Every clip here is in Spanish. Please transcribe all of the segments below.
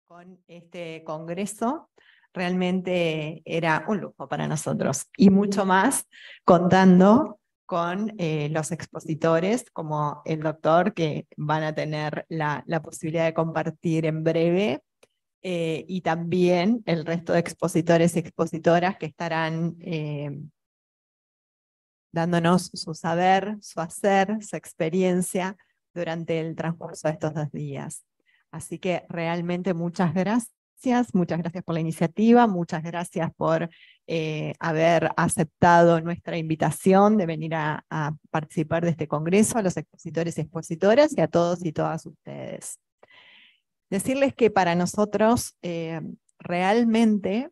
con este congreso. Realmente era un lujo para nosotros y mucho más contando con los expositores como el doctor que van a tener la posibilidad de compartir en breve y también el resto de expositores y expositoras que estarán dándonos su saber, su hacer, su experiencia durante el transcurso de estos 2 días. Así que realmente muchas gracias por la iniciativa, muchas gracias por haber aceptado nuestra invitación de venir a participar de este congreso, a los expositores y expositoras y a todos y todas ustedes. Decirles que para nosotros realmente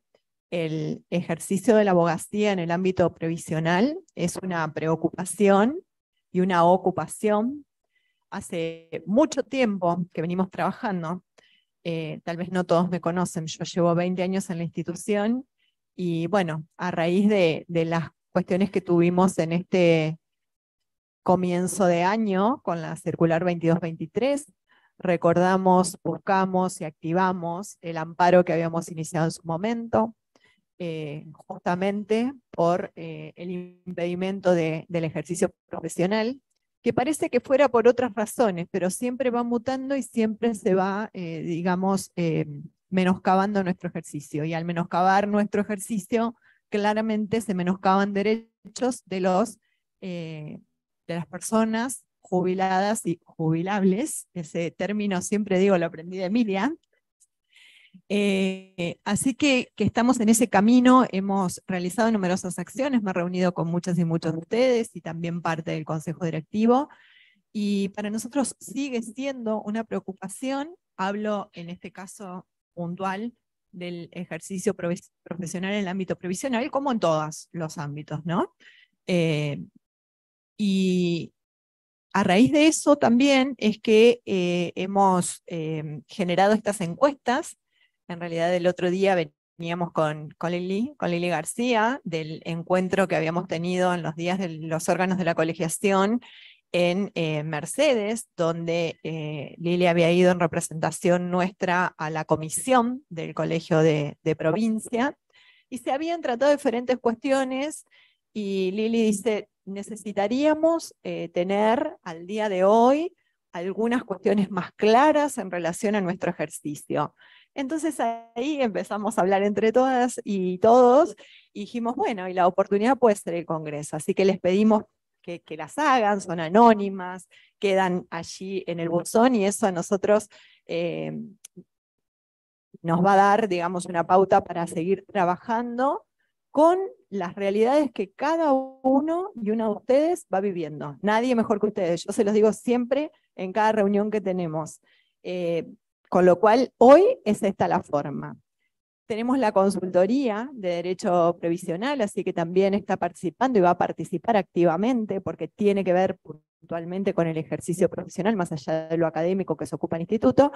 el ejercicio de la abogacía en el ámbito previsional es una preocupación y una ocupación. Hace mucho tiempo que venimos trabajando, tal vez no todos me conocen, yo llevo 20 años en la institución y bueno, a raíz de las cuestiones que tuvimos en este comienzo de año con la circular 2223, recordamos, buscamos y activamos el amparo que habíamos iniciado en su momento, justamente por el impedimento del ejercicio profesional, que parece que fuera por otras razones, pero siempre va mutando y siempre se va, digamos, menoscabando nuestro ejercicio. Y al menoscabar nuestro ejercicio, claramente se menoscaban derechos de las personas jubiladas y jubilables. Ese término siempre digo, lo aprendí de Emilia. Así que estamos en ese camino, hemos realizado numerosas acciones, me he reunido con muchas y muchos de ustedes y también parte del Consejo Directivo, y para nosotros sigue siendo una preocupación, hablo en este caso puntual del ejercicio profesional en el ámbito previsional, como en todos los ámbitos, ¿no? Y a raíz de eso también es que hemos generado estas encuestas. En realidad el otro día veníamos con Lili García, del encuentro que habíamos tenido en los días de los órganos de la colegiación en Mercedes, donde Lili había ido en representación nuestra a la comisión del colegio de provincia, y se habían tratado diferentes cuestiones, y Lili dice, necesitaríamos tener al día de hoy algunas cuestiones más claras en relación a nuestro ejercicio. Entonces ahí empezamos a hablar entre todas y todos, y dijimos, bueno, y la oportunidad puede ser el Congreso, así que les pedimos que las hagan, son anónimas, quedan allí en el buzón, y eso a nosotros nos va a dar, digamos, una pauta para seguir trabajando con las realidades que cada uno y una de ustedes va viviendo. Nadie mejor que ustedes, yo se los digo siempre en cada reunión que tenemos. Con lo cual, hoy es esta la forma. Tenemos la consultoría de Derecho Previsional, así que también está participando y va a participar activamente porque tiene que ver puntualmente con el ejercicio profesional, más allá de lo académico que se ocupa el instituto.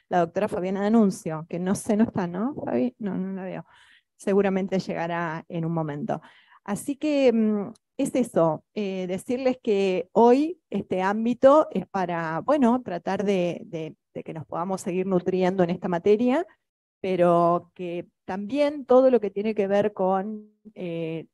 La doctora Fabiana D'Annunzio, que no sé, no está, ¿no, Fabi? No, no la veo. Seguramente llegará en un momento. Así que es eso, decirles que hoy este ámbito es para, bueno, tratar de que nos podamos seguir nutriendo en esta materia, pero que también todo lo que tiene que ver con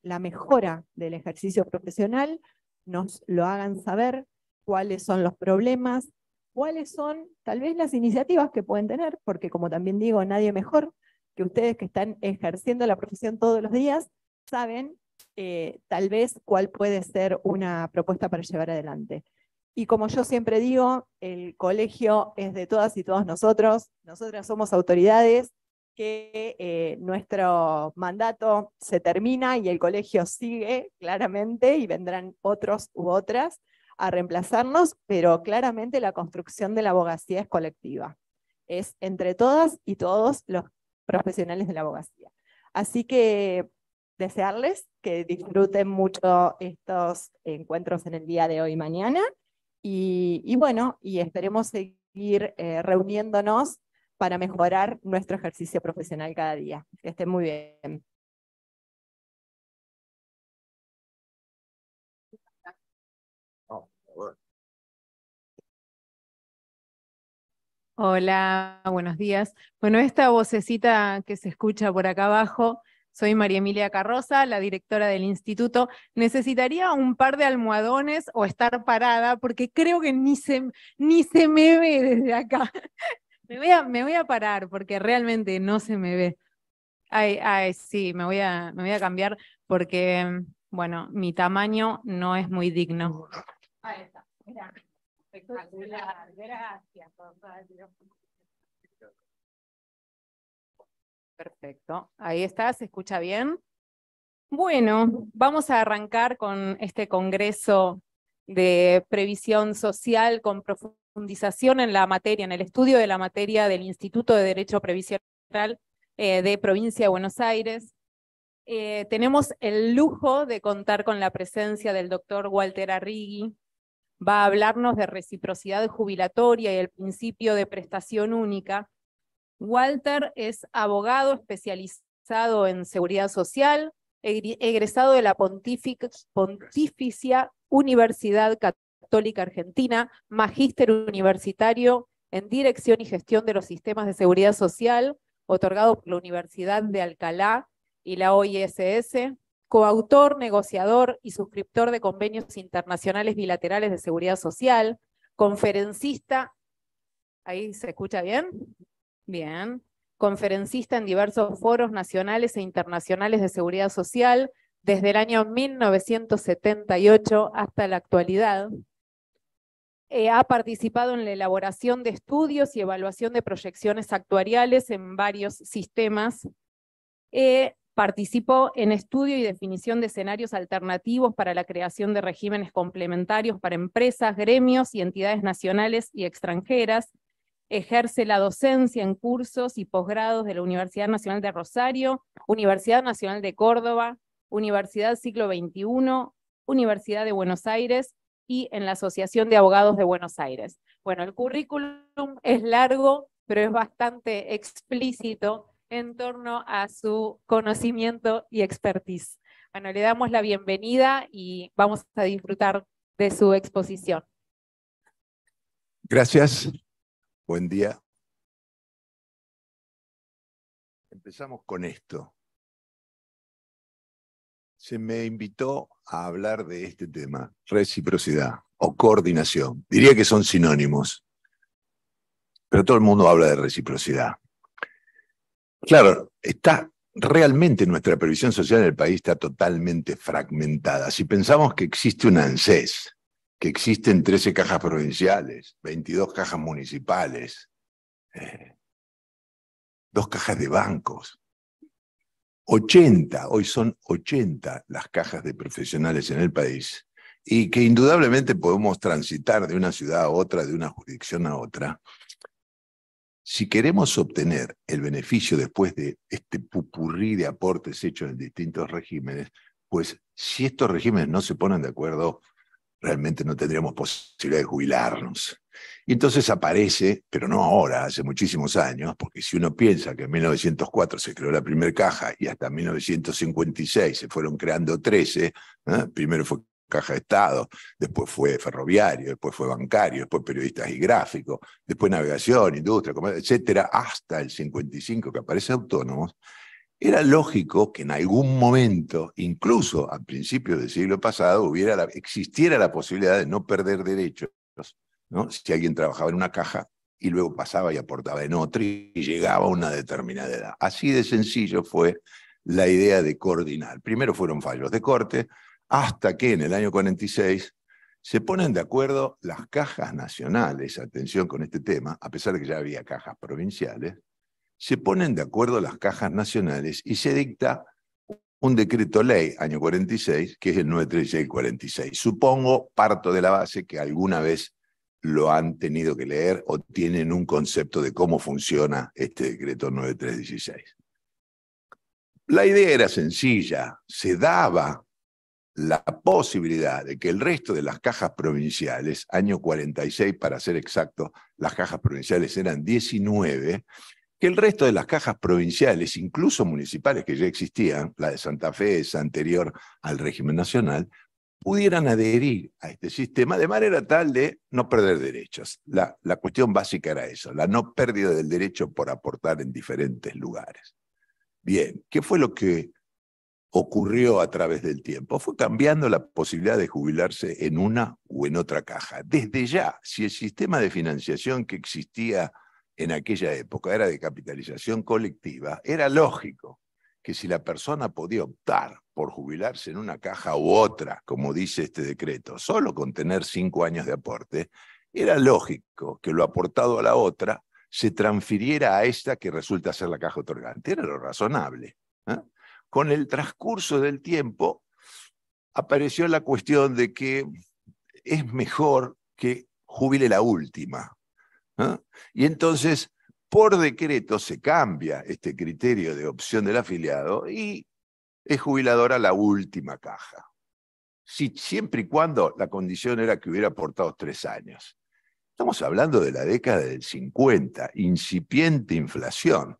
la mejora del ejercicio profesional nos lo hagan saber, cuáles son los problemas, cuáles son tal vez las iniciativas que pueden tener, porque como también digo, nadie mejor que ustedes que están ejerciendo la profesión todos los días, saben tal vez cuál puede ser una propuesta para llevar adelante. Y como yo siempre digo, el colegio es de todas y todos nosotros, nosotras somos autoridades, que nuestro mandato se termina y el colegio sigue claramente y vendrán otros u otras a reemplazarnos, pero claramente la construcción de la abogacía es colectiva. Es entre todas y todos los profesionales de la abogacía. Así que desearles que disfruten mucho estos encuentros en el día de hoy y mañana. Y bueno, y esperemos seguir reuniéndonos para mejorar nuestro ejercicio profesional cada día. Que estén muy bien. Hola, buenos días. Bueno, esta vocecita que se escucha por acá abajo, soy María Emilia Carroza, la directora del instituto. Necesitaría un par de almohadones o estar parada porque creo que ni se me ve desde acá. Me voy a parar porque realmente no se me ve. Ay, ay, sí, me voy a cambiar porque, bueno, mi tamaño no es muy digno. Ahí está. Mirá. Espectacular. Gracias, Rosario. Perfecto. Ahí está, ¿se escucha bien? Bueno, vamos a arrancar con este congreso de previsión social con profundización en la materia, en el estudio de la materia del Instituto de Derecho Previsional de Provincia de Buenos Aires. Tenemos el lujo de contar con la presencia del doctor Walter Arrighi. Va a hablarnos de reciprocidad jubilatoria y el principio de prestación única. Walter es abogado especializado en seguridad social, egresado de la Pontificia Universidad Católica Argentina, magíster universitario en dirección y gestión de los sistemas de seguridad social, otorgado por la Universidad de Alcalá y la OISS, coautor, negociador y suscriptor de convenios internacionales bilaterales de seguridad social, conferencista. ¿Ahí se escucha bien? Bien. Conferencista en diversos foros nacionales e internacionales de seguridad social desde el año 1978 hasta la actualidad. Ha participado en la elaboración de estudios y evaluación de proyecciones actuariales en varios sistemas. Participó en estudio y definición de escenarios alternativos para la creación de regímenes complementarios para empresas, gremios y entidades nacionales y extranjeras. Ejerce la docencia en cursos y posgrados de la Universidad Nacional de Rosario, Universidad Nacional de Córdoba, Universidad Siglo XXI, Universidad de Buenos Aires y en la Asociación de Abogados de Buenos Aires. Bueno, el currículum es largo, pero es bastante explícito en torno a su conocimiento y expertise. Bueno, le damos la bienvenida y vamos a disfrutar de su exposición. Gracias. Buen día. Empezamos con esto. Se me invitó a hablar de este tema, reciprocidad o coordinación. Diría que son sinónimos, pero todo el mundo habla de reciprocidad. Claro, realmente nuestra previsión social en el país está totalmente fragmentada. Si pensamos que existe un ANSES, que existen 13 cajas provinciales, 22 cajas municipales, 2 cajas de bancos, 80, hoy son 80 las cajas de profesionales en el país, y que indudablemente podemos transitar de una ciudad a otra, de una jurisdicción a otra. Si queremos obtener el beneficio después de este pupurrí de aportes hechos en distintos regímenes, pues si estos regímenes no se ponen de acuerdo, realmente no tendríamos posibilidad de jubilarnos. Y entonces aparece, pero no ahora, hace muchísimos años, porque si uno piensa que en 1904 se creó la primera caja y hasta 1956 se fueron creando 13, primero fue Caja de Estado, después fue ferroviario, después fue bancario, después periodistas y gráficos, después navegación, industria, comercio, etcétera, hasta el 55 que aparece autónomos. Era lógico que en algún momento, incluso a principios del siglo pasado, existiera la posibilidad de no perder derechos, ¿no? Si alguien trabajaba en una caja y luego pasaba y aportaba en otra y llegaba a una determinada edad. Así de sencillo fue la idea de coordinar. Primero fueron fallos de corte, hasta que en el año 46 se ponen de acuerdo las cajas nacionales, atención con este tema, a pesar de que ya había cajas provinciales, se ponen de acuerdo las cajas nacionales y se dicta un decreto ley, año 46, que es el 936-46. Supongo, parto de la base, que alguna vez lo han tenido que leer o tienen un concepto de cómo funciona este decreto 9316. La idea era sencilla, se daba la posibilidad de que el resto de las cajas provinciales, año 46 para ser exacto, las cajas provinciales eran 19, que el resto de las cajas provinciales, incluso municipales que ya existían, la de Santa Fe es anterior al régimen nacional, pudieran adherir a este sistema de manera tal de no perder derechos. La cuestión básica era eso, la no pérdida del derecho por aportar en diferentes lugares. Bien, ¿qué fue lo que ocurrió a través del tiempo? Fue cambiando la posibilidad de jubilarse en una o en otra caja. Desde ya, si el sistema de financiación que existía en aquella época era de capitalización colectiva, era lógico que si la persona podía optar por jubilarse en una caja u otra, como dice este decreto, solo con tener 5 años de aporte, era lógico que lo aportado a la otra se transfiriera a esta que resulta ser la caja otorgante. Era lo razonable. Con el transcurso del tiempo apareció la cuestión de que es mejor que jubile la última. Y entonces, por decreto, se cambia este criterio de opción del afiliado y es jubiladora la última caja. Siempre y cuando la condición era que hubiera aportado 3 años. Estamos hablando de la década del 50, incipiente inflación.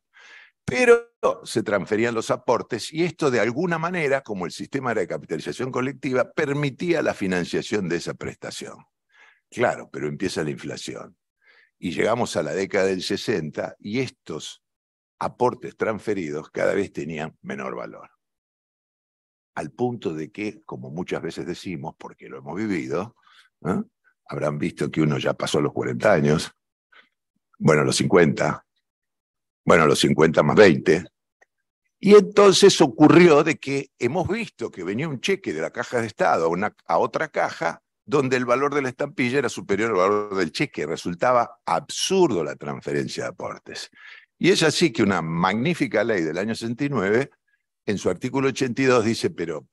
Pero se transferían los aportes y esto de alguna manera, como el sistema era de capitalización colectiva, permitía la financiación de esa prestación. Claro, pero empieza la inflación. Y llegamos a la década del 60 y estos aportes transferidos cada vez tenían menor valor. Al punto de que, como muchas veces decimos, porque lo hemos vivido, habrán visto que uno ya pasó los 40 años, bueno, los 50, bueno, los 50 más 20, y entonces ocurrió de que hemos visto que venía un cheque de la caja de Estado a otra caja donde el valor de la estampilla era superior al valor del cheque. Resultaba absurdo la transferencia de aportes. Y es así que una magnífica ley del año 69, en su artículo 82 dice, pero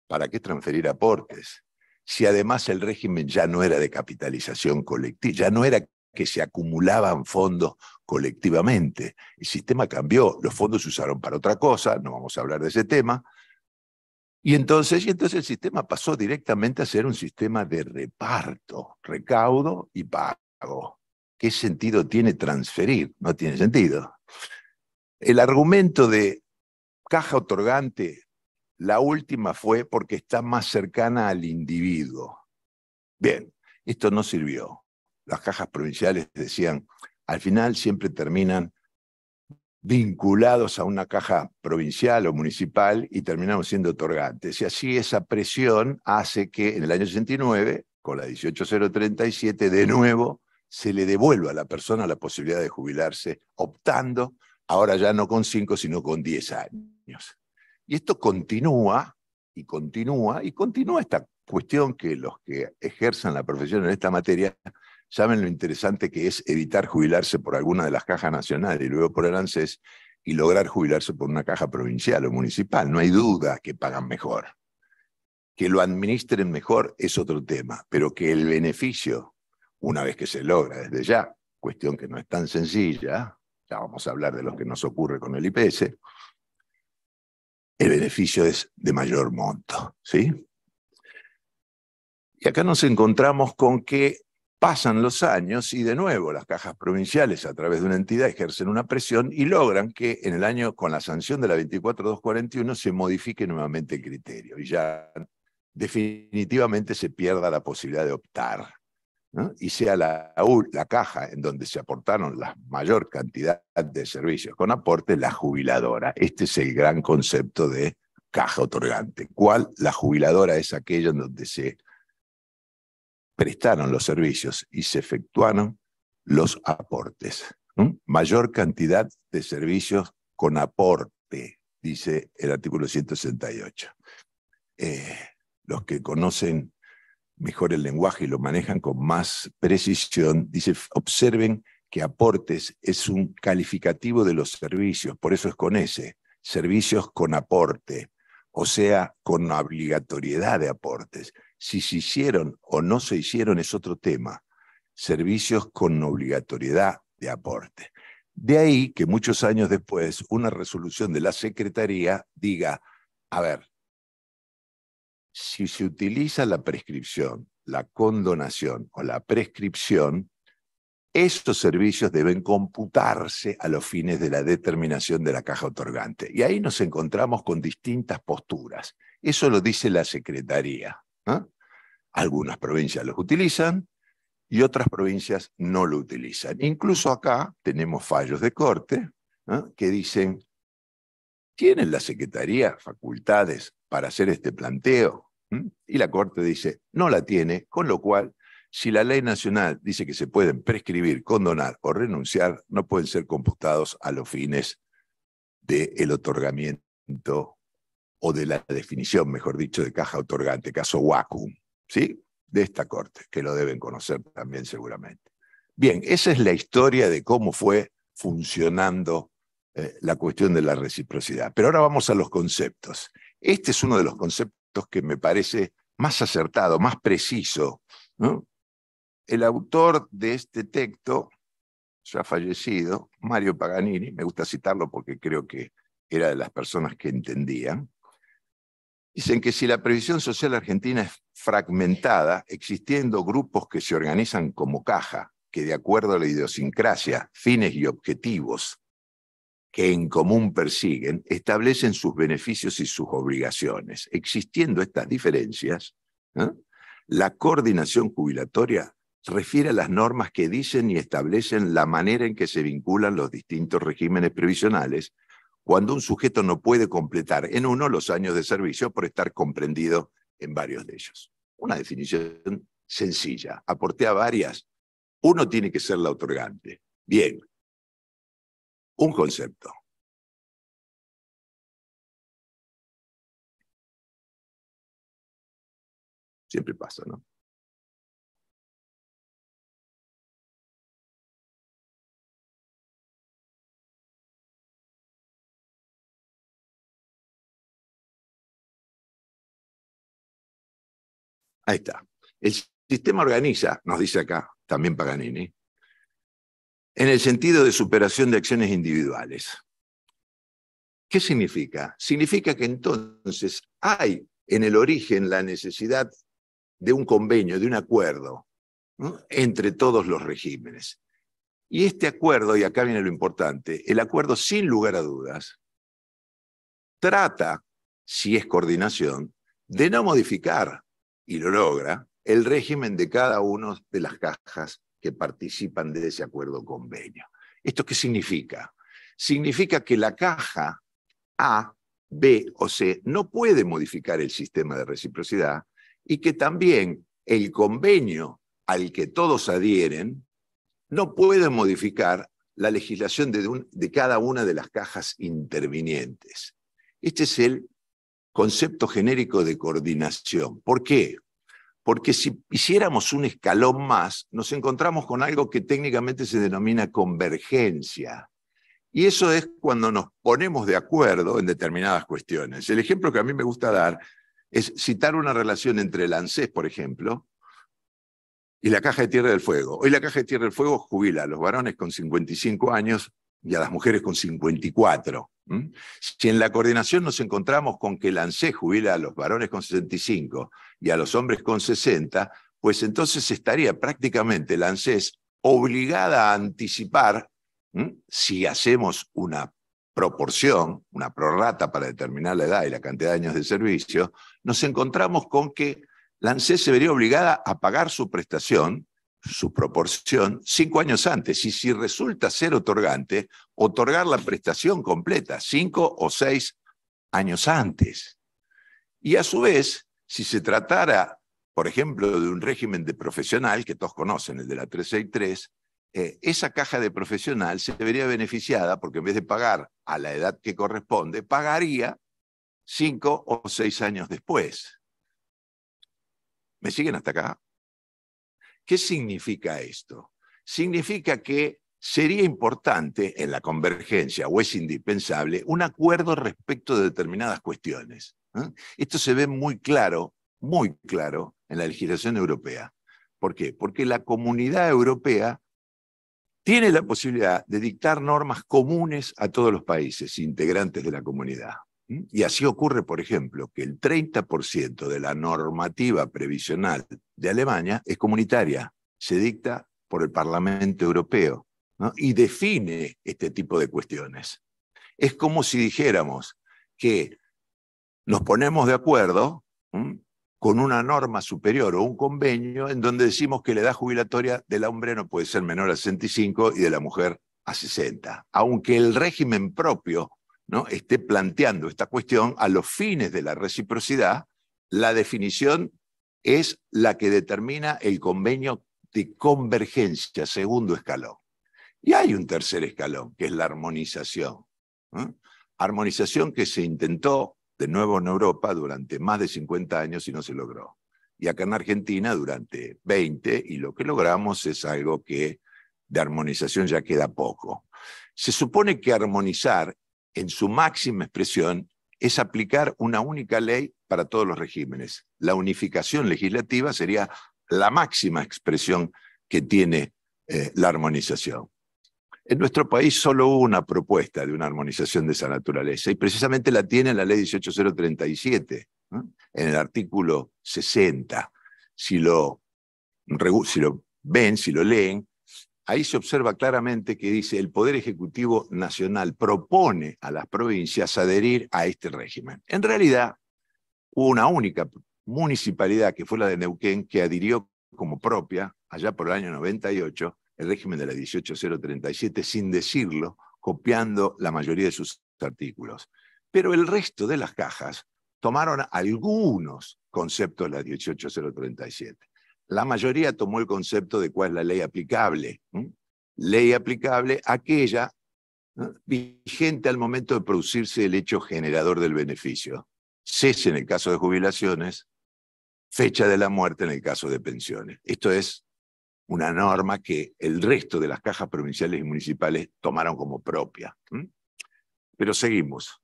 ¿para qué transferir aportes? Si además el régimen ya no era de capitalización colectiva, ya no era que se acumulaban fondos colectivamente. El sistema cambió, los fondos se usaron para otra cosa, no vamos a hablar de ese tema, y entonces el sistema pasó directamente a ser un sistema de reparto, recaudo y pago. ¿Qué sentido tiene transferir? No tiene sentido. El argumento de caja otorgante, la última fue porque está más cercana al individuo. Bien, esto no sirvió. Las cajas provinciales decían, al final siempre terminan vinculados a una caja provincial o municipal y terminamos siendo otorgantes. Y así esa presión hace que en el año 69, con la 18037, de nuevo se le devuelva a la persona la posibilidad de jubilarse optando, ahora ya no con 5, sino con 10 años. Y esto continúa esta cuestión que los que ejerzan la profesión en esta materia saben lo interesante que es evitar jubilarse por alguna de las cajas nacionales y luego por el ANSES y lograr jubilarse por una caja provincial o municipal. No hay duda que pagan mejor. Que lo administren mejor es otro tema, pero que el beneficio, una vez que se logra desde ya, cuestión que no es tan sencilla, ya vamos a hablar de lo que nos ocurre con el IPS, el beneficio es de mayor monto, ¿sí? Y acá nos encontramos con que pasan los años y de nuevo las cajas provinciales a través de una entidad ejercen una presión y logran que en el año, con la sanción de la 24241, se modifique nuevamente el criterio y ya definitivamente se pierda la posibilidad de optar, ¿no? Y sea la caja en donde se aportaron la mayor cantidad de servicios con aporte, la jubiladora. Este es el gran concepto de caja otorgante. ¿Cuál? La jubiladora es aquella en donde se prestaron los servicios y se efectuaron los aportes. Mayor cantidad de servicios con aporte, dice el artículo 168. Los que conocen mejor el lenguaje y lo manejan con más precisión, dice, observen que aportes es un calificativo de los servicios, por eso es con S, servicios con aporte, o sea, con obligatoriedad de aportes. Si se hicieron o no se hicieron es otro tema. Servicios con obligatoriedad de aporte. De ahí que muchos años después una resolución de la Secretaría diga, a ver, si se utiliza la prescripción, la condonación o la prescripción, estos servicios deben computarse a los fines de la determinación de la caja otorgante. Y ahí nos encontramos con distintas posturas. Eso lo dice la Secretaría. ¿Ah? Algunas provincias los utilizan y otras provincias no lo utilizan. Incluso acá tenemos fallos de corte, ¿ah?, que dicen, ¿tienen la Secretaría facultades para hacer este planteo? Y la Corte dice, no la tiene, con lo cual, si la ley nacional dice que se pueden prescribir, condonar o renunciar, no pueden ser computados a los fines del otorgamiento o de la definición, mejor dicho, de caja otorgante, caso Wacom, ¿sí?, de esta Corte, que lo deben conocer también seguramente. Bien, esa es la historia de cómo fue funcionando la cuestión de la reciprocidad. Pero ahora vamos a los conceptos. Este es uno de los conceptos que me parece más acertado, más preciso, ¿no? El autor de este texto, ya fallecido, Mario Paganini, me gusta citarlo porque creo que era de las personas que entendían, dicen que si la previsión social argentina es fragmentada, existiendo grupos que se organizan como caja, que de acuerdo a la idiosincrasia, fines y objetivos que en común persiguen, establecen sus beneficios y sus obligaciones. Existiendo estas diferencias, ¿eh?, la coordinación jubilatoria refiere a las normas que dicen y establecen la manera en que se vinculan los distintos regímenes previsionales cuando un sujeto no puede completar en uno los años de servicio por estar comprendido en varios de ellos. Una definición sencilla. Aporté a varias. Uno tiene que ser la otorgante. Bien. Un concepto. Siempre pasa, ¿no? Ahí está. El sistema organiza, nos dice acá, también Paganini, en el sentido de superación de acciones individuales. ¿Qué significa? Significa que entonces hay en el origen la necesidad de un convenio, de un acuerdo, ¿no?, entre todos los regímenes. Y este acuerdo, y acá viene lo importante, el acuerdo sin lugar a dudas, trata, si es coordinación, de no modificar, y lo logra, el régimen de cada una de las cajas que participan de ese acuerdo convenio. ¿Esto qué significa? Significa que la caja A, B o C no puede modificar el sistema de reciprocidad y que también el convenio al que todos adhieren no puede modificar la legislación de cada una de las cajas intervinientes. Este es el concepto genérico de coordinación. ¿Por qué? Porque si hiciéramos un escalón más, nos encontramos con algo que técnicamente se denomina convergencia. Y eso es cuando nos ponemos de acuerdo en determinadas cuestiones. El ejemplo que a mí me gusta dar es citar una relación entre el ANSES, por ejemplo, y la Caja de Tierra del Fuego. Hoy la Caja de Tierra del Fuego jubila a los varones con 55 años y a las mujeres con 54. Si en la coordinación nos encontramos con que el ANSES jubila a los varones con 65 y a los hombres con 60, pues entonces estaría prácticamente la ANSES obligada a anticipar, si hacemos una proporción, una prorrata para determinar la edad y la cantidad de años de servicio, nos encontramos con que la ANSES se vería obligada a pagar su prestación, su proporción, 5 años antes, y si resulta ser otorgante, otorgar la prestación completa, 5 o 6 años antes. Y a su vez, si se tratara, por ejemplo, de un régimen de profesional, que todos conocen, el de la 363, esa caja de profesional se vería beneficiada porque en vez de pagar a la edad que corresponde, pagaría 5 o 6 años después. ¿Me siguen hasta acá? ¿Qué significa esto? Significa que sería importante en la convergencia, o es indispensable, un acuerdo respecto de determinadas cuestiones. Esto se ve muy claro en la legislación europea. ¿Por qué? Porque la Comunidad Europea tiene la posibilidad de dictar normas comunes a todos los países integrantes de la comunidad. Y así ocurre, por ejemplo, que el 30% de la normativa previsional de Alemania es comunitaria, se dicta por el Parlamento Europeo, ¿no?, y define este tipo de cuestiones. Es como si dijéramos que nos ponemos de acuerdo con una norma superior o un convenio en donde decimos que la edad jubilatoria del hombre no puede ser menor a 65 y de la mujer a 60. Aunque el régimen propio, ¿no?, esté planteando esta cuestión, a los fines de la reciprocidad, la definición es la que determina el convenio de convergencia, segundo escalón. Y hay un tercer escalón, que es la armonización. Armonización que se intentó de nuevo en Europa durante más de 50 años y no se logró. Y acá en Argentina durante 20, y lo que logramos es algo que de armonización ya queda poco. Se supone que armonizar en su máxima expresión es aplicar una única ley para todos los regímenes. La unificación legislativa sería la máxima expresión que tiene la armonización. En nuestro país solo hubo una propuesta de una armonización de esa naturaleza, y precisamente la tiene la ley 18037, ¿no?, en el artículo 60. Si lo ven, si lo leen, ahí se observa claramente que dice: el Poder Ejecutivo Nacional propone a las provincias adherir a este régimen. En realidad, hubo una única municipalidad, que fue la de Neuquén, que adhirió como propia, allá por el año 98, el régimen de la 18037, sin decirlo, copiando la mayoría de sus artículos. Pero el resto de las cajas tomaron algunos conceptos de la 18037. La mayoría tomó el concepto de cuál es la ley aplicable. Ley aplicable, aquella, ¿no?, vigente al momento de producirse el hecho generador del beneficio. Cese en el caso de jubilaciones, fecha de la muerte en el caso de pensiones. Esto es una norma que el resto de las cajas provinciales y municipales tomaron como propia. Pero seguimos.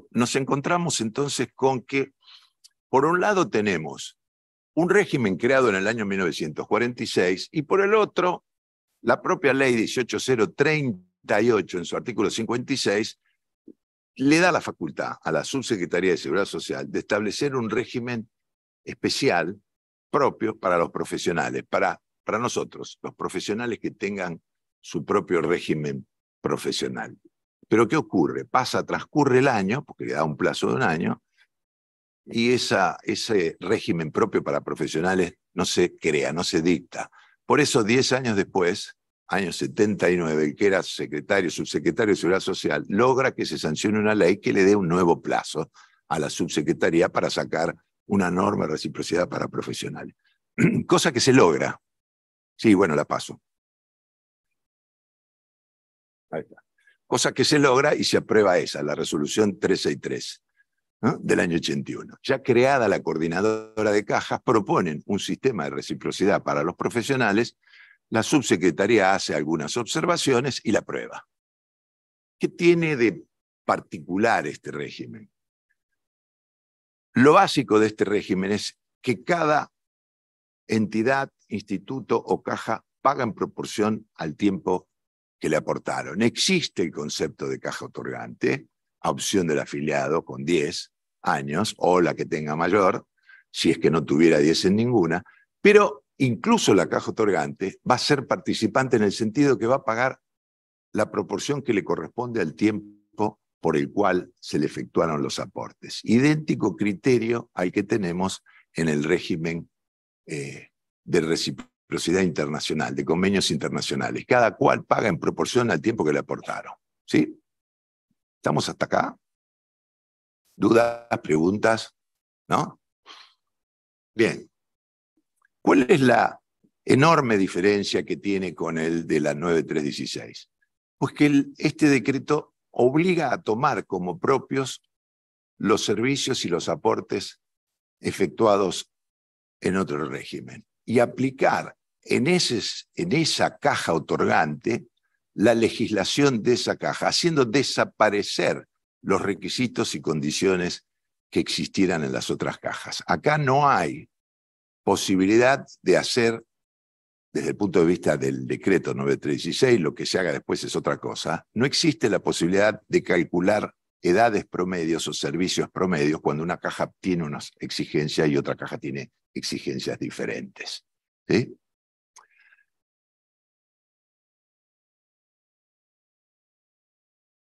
Nos encontramos entonces con que, por un lado, tenemos un régimen creado en el año 1946 y por el otro, la propia ley 18038 en su artículo 56 le da la facultad a la Subsecretaría de Seguridad Social de establecer un régimen especial propio para los profesionales, para nosotros, los profesionales que tengan su propio régimen profesional. Pero ¿qué ocurre? Transcurre el año, porque le da un plazo de un año, y ese régimen propio para profesionales no se crea, no se dicta. Por eso, 10 años después, año 79, el que era subsecretario de Seguridad Social, logra que se sancione una ley que le dé un nuevo plazo a la subsecretaría para sacar una norma de reciprocidad para profesionales. Cosa que se logra. Sí, bueno, la paso. Ahí está. Cosa que se logra y se aprueba esa, la resolución 363, ¿no?, del año 81. Ya creada la coordinadora de cajas, proponen un sistema de reciprocidad para los profesionales. La subsecretaría hace algunas observaciones y la aprueba. ¿Qué tiene de particular este régimen? Lo básico de este régimen es que cada entidad, instituto o caja paga en proporción al tiempo que le aportaron. Existe el concepto de caja otorgante, a opción del afiliado con 10 años, o la que tenga mayor, si es que no tuviera 10 en ninguna, pero incluso la caja otorgante va a ser participante en el sentido que va a pagar la proporción que le corresponde al tiempo por el cual se le efectuaron los aportes. Idéntico criterio al que tenemos en el régimen de reciprocidad internacional, de convenios internacionales. Cada cual paga en proporción al tiempo que le aportaron. ¿Sí? ¿Estamos hasta acá? ¿Dudas? ¿Preguntas? ¿No? Bien. ¿Cuál es la enorme diferencia que tiene con el de la 9316? Pues que este decreto obliga a tomar como propios los servicios y los aportes efectuados en otro régimen y aplicar en esa caja otorgante la legislación de esa caja, haciendo desaparecer los requisitos y condiciones que existieran en las otras cajas. Acá no hay posibilidad de hacer, desde el punto de vista del decreto 9316, lo que se haga después es otra cosa. No existe la posibilidad de calcular edades promedios o servicios promedios cuando una caja tiene unas exigencias y otra caja tiene exigencias diferentes. ¿Sí?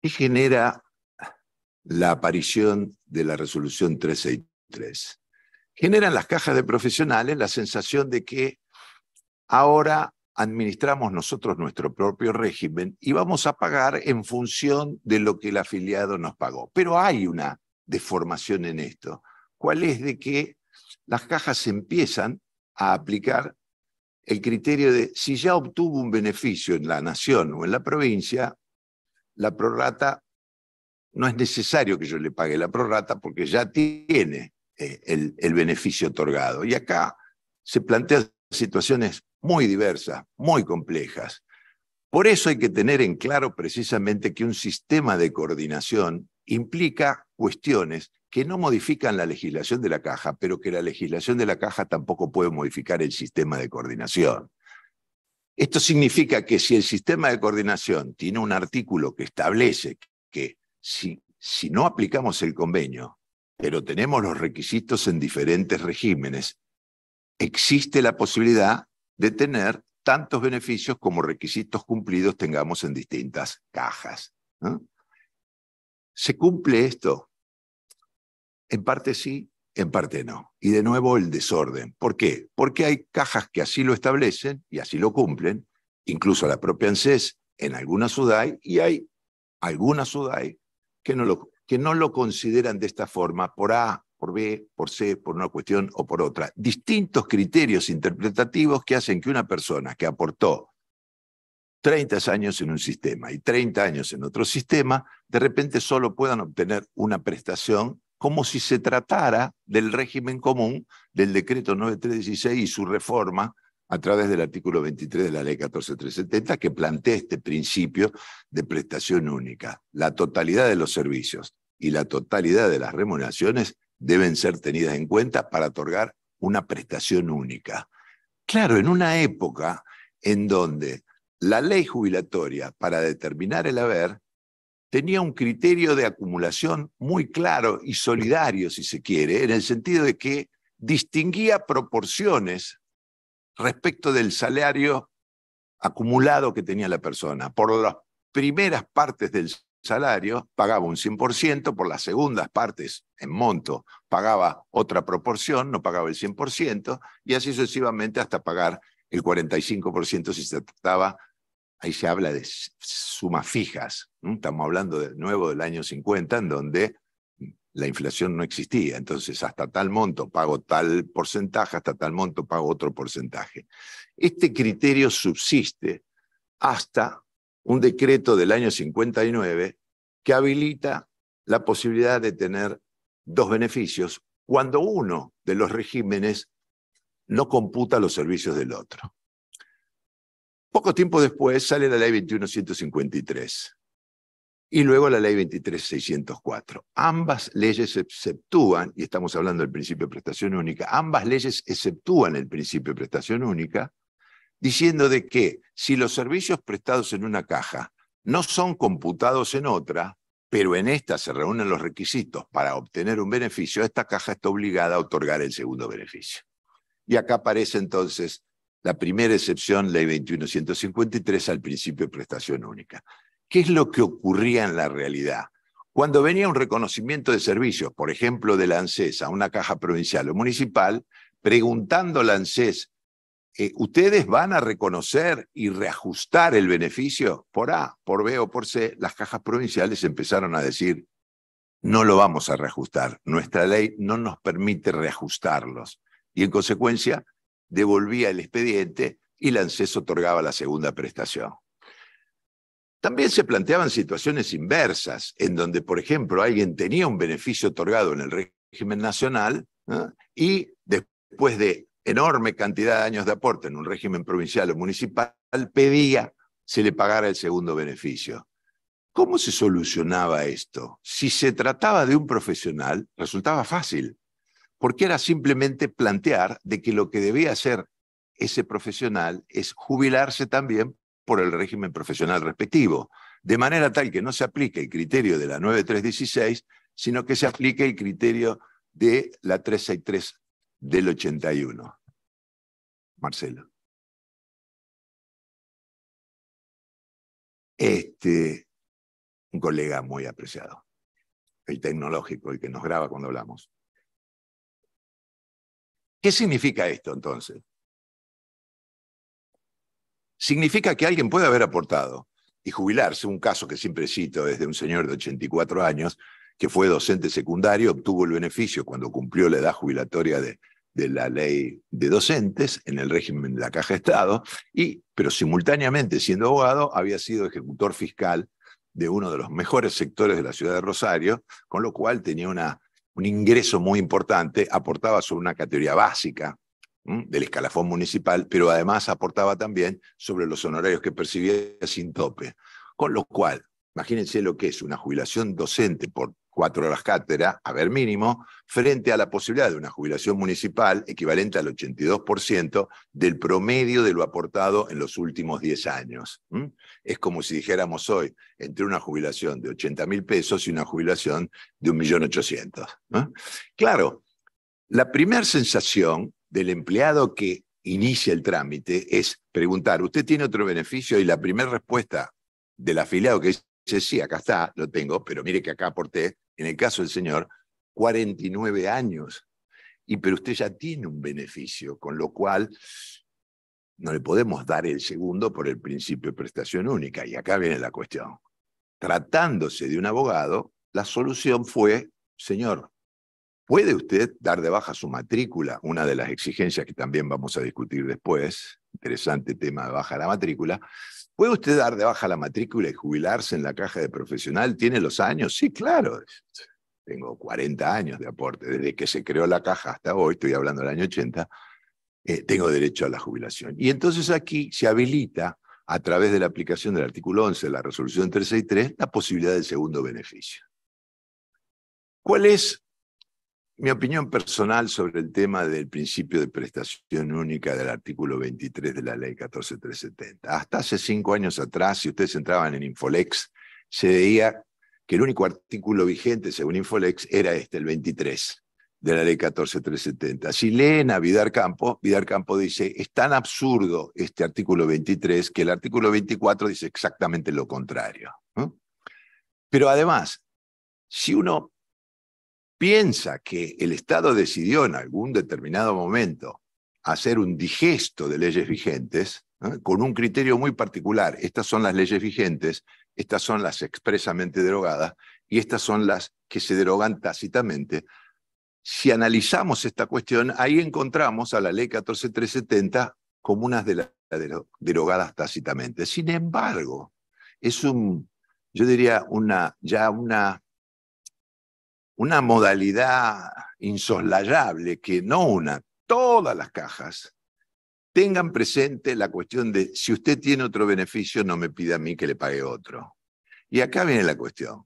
¿Qué genera la aparición de la resolución 363. Generan las cajas de profesionales la sensación de que ahora administramos nosotros nuestro propio régimen y vamos a pagar en función de lo que el afiliado nos pagó. Pero hay una deformación en esto. ¿Cuál es? De que las cajas empiezan a aplicar el criterio de si ya obtuvo un beneficio en la nación o en la provincia, la prorrata no es necesario que yo le pague la prorrata porque ya tiene el beneficio otorgado. Y acá se plantean situaciones muy diversas, muy complejas. Por eso hay que tener en claro precisamente que un sistema de coordinación implica cuestiones que no modifican la legislación de la caja, pero que la legislación de la caja tampoco puede modificar el sistema de coordinación. Esto significa que si el sistema de coordinación tiene un artículo que establece que si no aplicamos el convenio, pero tenemos los requisitos en diferentes regímenes, existe la posibilidad de tener tantos beneficios como requisitos cumplidos tengamos en distintas cajas, ¿no? ¿Se cumple esto? En parte sí, en parte no. Y de nuevo el desorden. ¿Por qué? Porque hay cajas que así lo establecen y así lo cumplen, incluso la propia ANSES en algunas SUDAI, y hay algunas SUDAI que no lo consideran de esta forma por A, por B, por C, por una cuestión o por otra. Distintos criterios interpretativos que hacen que una persona que aportó 30 años en un sistema y 30 años en otro sistema, de repente solo puedan obtener una prestación como si se tratara del régimen común del decreto 9316 y su reforma a través del artículo 23 de la ley 14370 que plantea este principio de prestación única. La totalidad de los servicios y la totalidad de las remuneraciones deben ser tenidas en cuenta para otorgar una prestación única. Claro, en una época en donde la ley jubilatoria para determinar el haber tenía un criterio de acumulación muy claro y solidario, si se quiere, en el sentido de que distinguía proporciones respecto del salario acumulado que tenía la persona. Por las primeras partes del salario pagaba un 100%, por las segundas partes en monto pagaba otra proporción, no pagaba el 100%, y así sucesivamente hasta pagar el 45% si se trataba. Ahí se habla de sumas fijas, ¿no? Estamos hablando de nuevo del año 50, en donde la inflación no existía. Entonces, hasta tal monto pago tal porcentaje, hasta tal monto pago otro porcentaje. Este criterio subsiste hasta un decreto del año 59 que habilita la posibilidad de tener dos beneficios cuando uno de los regímenes no computa los servicios del otro. Poco tiempo después sale la ley 21.153 y luego la ley 23.604. Ambas leyes exceptúan, y estamos hablando del principio de prestación única, ambas leyes exceptúan el principio de prestación única, diciendo de que si los servicios prestados en una caja no son computados en otra, pero en esta se reúnen los requisitos para obtener un beneficio, esta caja está obligada a otorgar el segundo beneficio. Y acá aparece entonces la primera excepción, ley 21.153, al principio de prestación única. ¿Qué es lo que ocurría en la realidad? Cuando venía un reconocimiento de servicios, por ejemplo, de la ANSES a una caja provincial o municipal, preguntando a la ANSES, ¿ustedes van a reconocer y reajustar el beneficio? Por A, por B o por C, las cajas provinciales empezaron a decir, no lo vamos a reajustar, nuestra ley no nos permite reajustarlos. Y en consecuencia, devolvía el expediente y la ANSES otorgaba la segunda prestación. También se planteaban situaciones inversas, en donde, por ejemplo, alguien tenía un beneficio otorgado en el régimen nacional, ¿no? Y después de enorme cantidad de años de aporte en un régimen provincial o municipal, pedía se le pagara el segundo beneficio. ¿Cómo se solucionaba esto? Si se trataba de un profesional, resultaba fácil, porque era simplemente plantear de que lo que debía hacer ese profesional es jubilarse también por el régimen profesional respectivo, de manera tal que no se aplique el criterio de la 9316, sino que se aplique el criterio de la 363 del 81. Marcelo. Un colega muy apreciado. el tecnológico, el que nos graba cuando hablamos. ¿Qué significa esto entonces? Significa que alguien puede haber aportado y jubilarse. Un caso que siempre cito es de un señor de 84 años que fue docente secundario, obtuvo el beneficio cuando cumplió la edad jubilatoria de la ley de docentes en el régimen de la Caja de Estado, pero simultáneamente, siendo abogado, había sido ejecutor fiscal de uno de los mejores sectores de la ciudad de Rosario, con lo cual tenía un ingreso muy importante, aportaba sobre una categoría básica del escalafón municipal, pero además aportaba también sobre los honorarios que percibía sin tope. Con lo cual, imagínense lo que es una jubilación docente por 4 horas cátedra, a ver mínimo, frente a la posibilidad de una jubilación municipal equivalente al 82% del promedio de lo aportado en los últimos 10 años. Es como si dijéramos hoy, entre una jubilación de 80.000 pesos y una jubilación de 1.800.000. Claro, la primera sensación del empleado que inicia el trámite es preguntar, ¿usted tiene otro beneficio? Y la primera respuesta del afiliado que dice, sí, acá está, lo tengo, pero mire que acá aporté, en el caso del señor, 49 años. Pero usted ya tiene un beneficio, con lo cual no le podemos dar el segundo por el principio de prestación única. Y acá viene la cuestión. Tratándose de un abogado, la solución fue, señor, ¿puede usted dar de baja su matrícula? Una de las exigencias que también vamos a discutir después, interesante tema de baja la matrícula. ¿Puede usted dar de baja la matrícula y jubilarse en la caja de profesional? ¿Tiene los años? Sí, claro. Tengo 40 años de aporte. Desde que se creó la caja hasta hoy, estoy hablando del año 80, tengo derecho a la jubilación. Y entonces aquí se habilita, a través de la aplicación del artículo 11 de la resolución 363, la posibilidad del segundo beneficio. ¿Cuál es mi opinión personal sobre el tema del principio de prestación única del artículo 23 de la ley 14370? Hasta hace 5 años atrás, si ustedes entraban en Infolex, se veía que el único artículo vigente, según Infolex, era el 23 de la ley 14370. Si leen a Vidar Campo dice, es tan absurdo este artículo 23 que el artículo 24 dice exactamente lo contrario. Pero además, si uno piensa que el Estado decidió en algún determinado momento hacer un digesto de leyes vigentes, con un criterio muy particular. Estas son las leyes vigentes, estas son las expresamente derogadas, y estas son las que se derogan tácitamente. Si analizamos esta cuestión, ahí encontramos a la ley 14370 como unas de las derogadas tácitamente. Sin embargo, es yo diría, una modalidad insoslayable que todas las cajas tengan presente la cuestión de si usted tiene otro beneficio, no me pida a mí que le pague otro. Y acá viene la cuestión.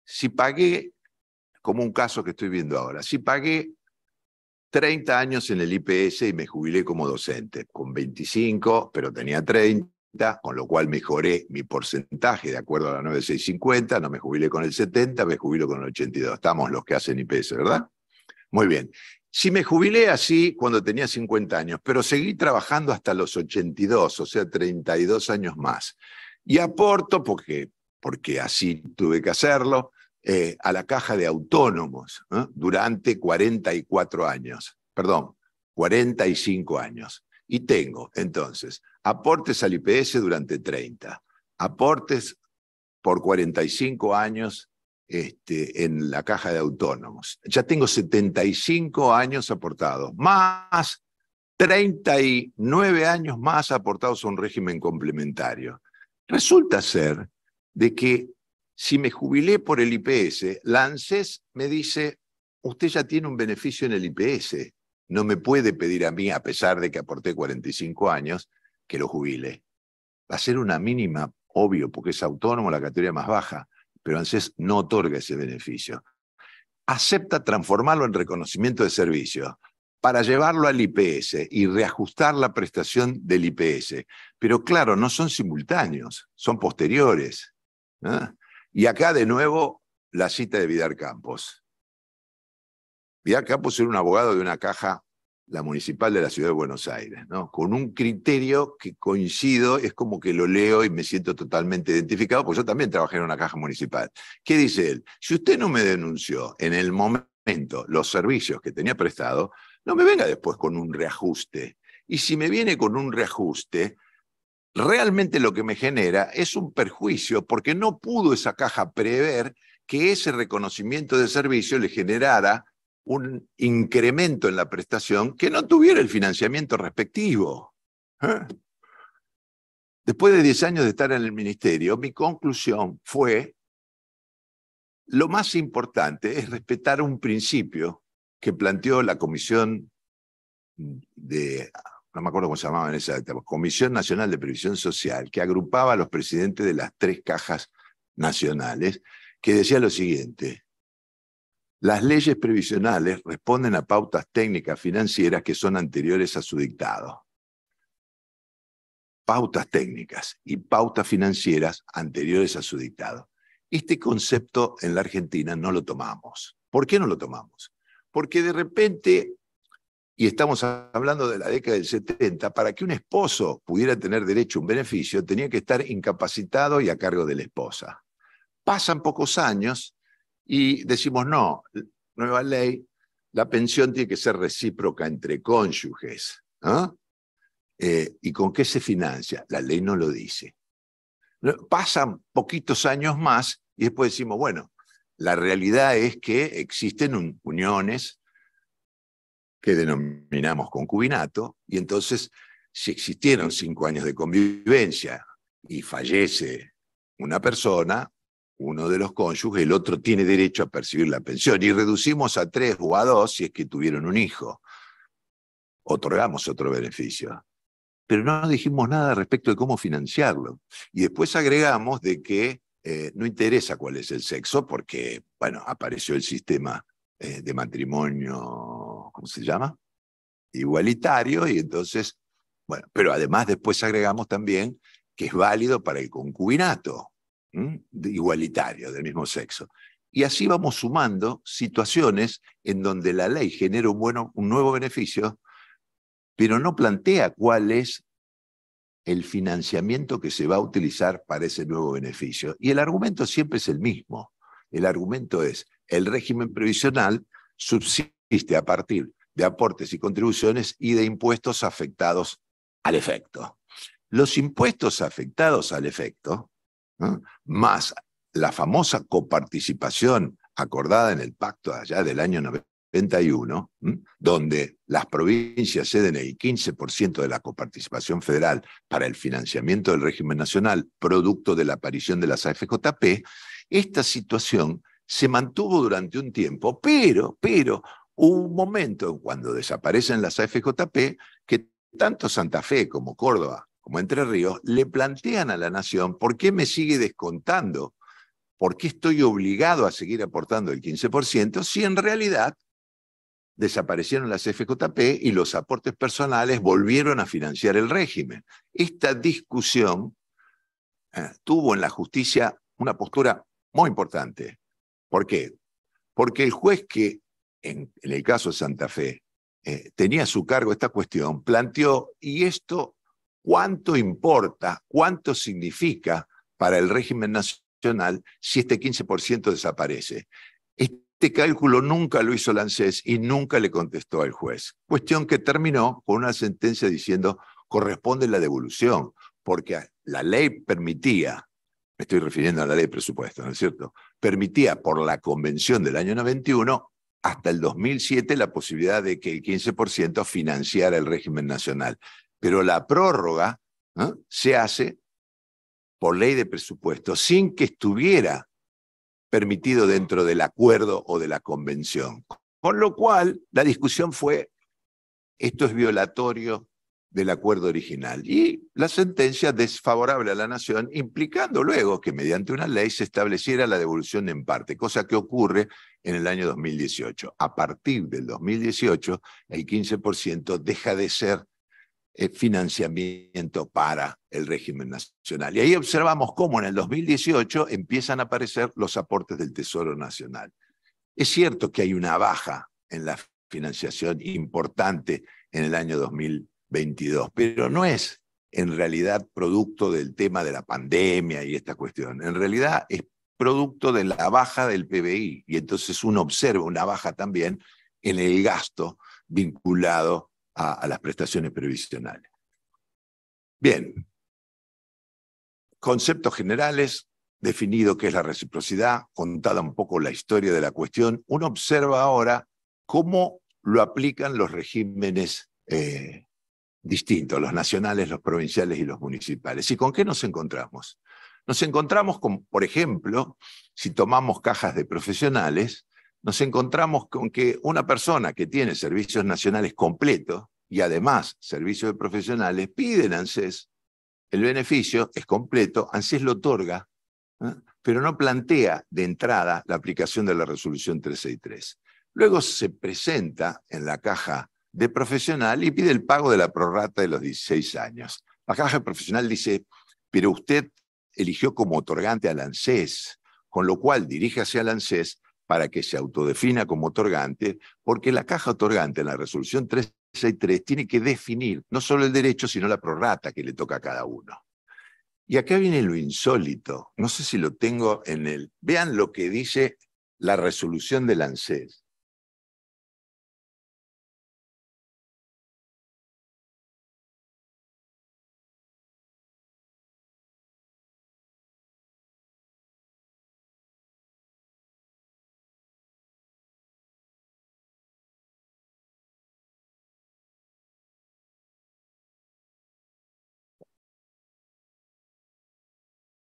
Si pagué, como un caso que estoy viendo ahora, si pagué 30 años en el IPS y me jubilé como docente, con 25, pero tenía 30, con lo cual mejoré mi porcentaje de acuerdo a la 9650, no me jubilé con el 70, me jubilo con el 82. Estamos los que hacen IPS, ¿verdad? Muy bien. Si me jubilé así cuando tenía 50 años, pero seguí trabajando hasta los 82, o sea, 32 años más, y aporto, porque así tuve que hacerlo, a la caja de autónomos durante 45 años. Y tengo, entonces, aportes al IPS durante 30, aportes por 45 años en la caja de autónomos. Ya tengo 75 años aportados, más 39 años más aportados a un régimen complementario. Resulta ser de que si me jubilé por el IPS, la ANSES me dice, usted ya tiene un beneficio en el IPS, no me puede pedir a mí, a pesar de que aporté 45 años, que lo jubile. Va a ser una mínima, obvio, porque es autónomo, la categoría más baja, pero ANSES no otorga ese beneficio. Acepta transformarlo en reconocimiento de servicio para llevarlo al IPS y reajustar la prestación del IPS. Pero claro, no son simultáneos, son posteriores. Y acá de nuevo la cita de Vidar Campos. Vidar Campos era un abogado de una caja la municipal de la Ciudad de Buenos Aires, ¿no? Con un criterio que coincido, es como que lo leo y me siento totalmente identificado, porque yo también trabajé en una caja municipal. ¿Qué dice él? Si usted no me denunció en el momento los servicios que tenía prestado, no me venga después con un reajuste. Y si me viene con un reajuste, realmente lo que me genera es un perjuicio, porque no pudo esa caja prever que ese reconocimiento de servicio le generara un incremento en la prestación que no tuviera el financiamiento respectivo. Después de 10 años de estar en el ministerio, mi conclusión fue: lo más importante es respetar un principio que planteó la Comisión de, no me acuerdo cómo se llamaba en esa etapa, Comisión Nacional de Previsión Social, que agrupaba a los presidentes de las 3 cajas nacionales, que decía lo siguiente: las leyes previsionales responden a pautas técnicas financieras que son anteriores a su dictado. Pautas técnicas y pautas financieras anteriores a su dictado. Este concepto en la Argentina no lo tomamos. ¿Por qué no lo tomamos? Porque de repente, y estamos hablando de la década del 70, para que un esposo pudiera tener derecho a un beneficio, tenía que estar incapacitado y a cargo de la esposa. Pasan pocos años y decimos, no, nueva ley, la pensión tiene que ser recíproca entre cónyuges. ¿No? ¿Y con qué se financia? La ley no lo dice. Pasan poquitos años más y después decimos, bueno, la realidad es que existen uniones que denominamos concubinato, y entonces, si existieron 5 años de convivencia y fallece una persona, uno de los cónyuges, el otro tiene derecho a percibir la pensión, y reducimos a 3 o a 2 si es que tuvieron un hijo. Otorgamos otro beneficio. Pero no dijimos nada respecto de cómo financiarlo. Y después agregamos de que no interesa cuál es el sexo, porque, bueno, apareció el sistema de matrimonio, ¿cómo se llama? Igualitario, y entonces, bueno, pero además después agregamos también que es válido para el concubinato, igualitario, del mismo sexo. Y así vamos sumando situaciones en donde la ley genera un nuevo beneficio, pero no plantea cuál es el financiamiento que se va a utilizar para ese nuevo beneficio. Y el argumento siempre es el mismo. El argumento es: el régimen previsional subsiste a partir de aportes y contribuciones y de impuestos afectados al efecto. Los impuestos afectados al efecto, ¿no?, más la famosa coparticipación acordada en el pacto allá del año 91, donde las provincias ceden el 15% de la coparticipación federal para el financiamiento del régimen nacional, producto de la aparición de las AFJP, esta situación se mantuvo durante un tiempo, pero hubo un momento cuando desaparecen las AFJP que tanto Santa Fe como Córdoba como Entre Ríos le plantean a la nación: ¿por qué me sigue descontando? ¿Por qué estoy obligado a seguir aportando el 15% si en realidad desaparecieron las FJP y los aportes personales volvieron a financiar el régimen? Esta discusión tuvo en la justicia una postura muy importante. ¿Por qué? Porque el juez que, en el caso de Santa Fe, tenía a su cargo esta cuestión, planteó: ¿y esto cuánto importa, cuánto significa para el régimen nacional si este 15% desaparece? Este cálculo nunca lo hizo la ANSES y nunca le contestó al juez. Cuestión que terminó con una sentencia diciendo: corresponde la devolución, porque la ley permitía, me estoy refiriendo a la ley de presupuesto, ¿no es cierto?, permitía por la convención del año 91 hasta el 2007 la posibilidad de que el 15% financiara el régimen nacional. Pero la prórroga, ¿no?, se hace por ley de presupuesto sin que estuviera permitido dentro del acuerdo o de la convención. Con lo cual, la discusión fue: esto es violatorio del acuerdo original. Y la sentencia desfavorable a la nación, implicando luego que mediante una ley se estableciera la devolución en parte, cosa que ocurre en el año 2018. A partir del 2018, el 15% deja de ser financiamiento para el régimen nacional. Y ahí observamos cómo en el 2018 empiezan a aparecer los aportes del Tesoro Nacional. Es cierto que hay una baja en la financiación importante en el año 2022, pero no es en realidad producto del tema de la pandemia y esta cuestión. En realidad es producto de la baja del PBI, y entonces uno observa una baja también en el gasto vinculado a las prestaciones previsionales. Bien, conceptos generales, definido qué es la reciprocidad, contada un poco la historia de la cuestión, uno observa ahora cómo lo aplican los regímenes distintos, los nacionales, los provinciales y los municipales. ¿Y con qué nos encontramos? Nos encontramos con, por ejemplo, si tomamos cajas de profesionales, nos encontramos con que una persona que tiene servicios nacionales completos y además servicios de profesionales pide en ANSES, el beneficio es completo, ANSES lo otorga, pero no plantea de entrada la aplicación de la resolución 363. Luego se presenta en la caja de profesional y pide el pago de la prorrata de los 16 años. La caja de profesional dice, pero usted eligió como otorgante al ANSES, con lo cual diríjase al ANSES para que se autodefina como otorgante, porque la caja otorgante en la resolución 363 tiene que definir no solo el derecho, sino la prorrata que le toca a cada uno. Y acá viene lo insólito, no sé si lo tengo en el... Vean lo que dice la resolución del ANSES.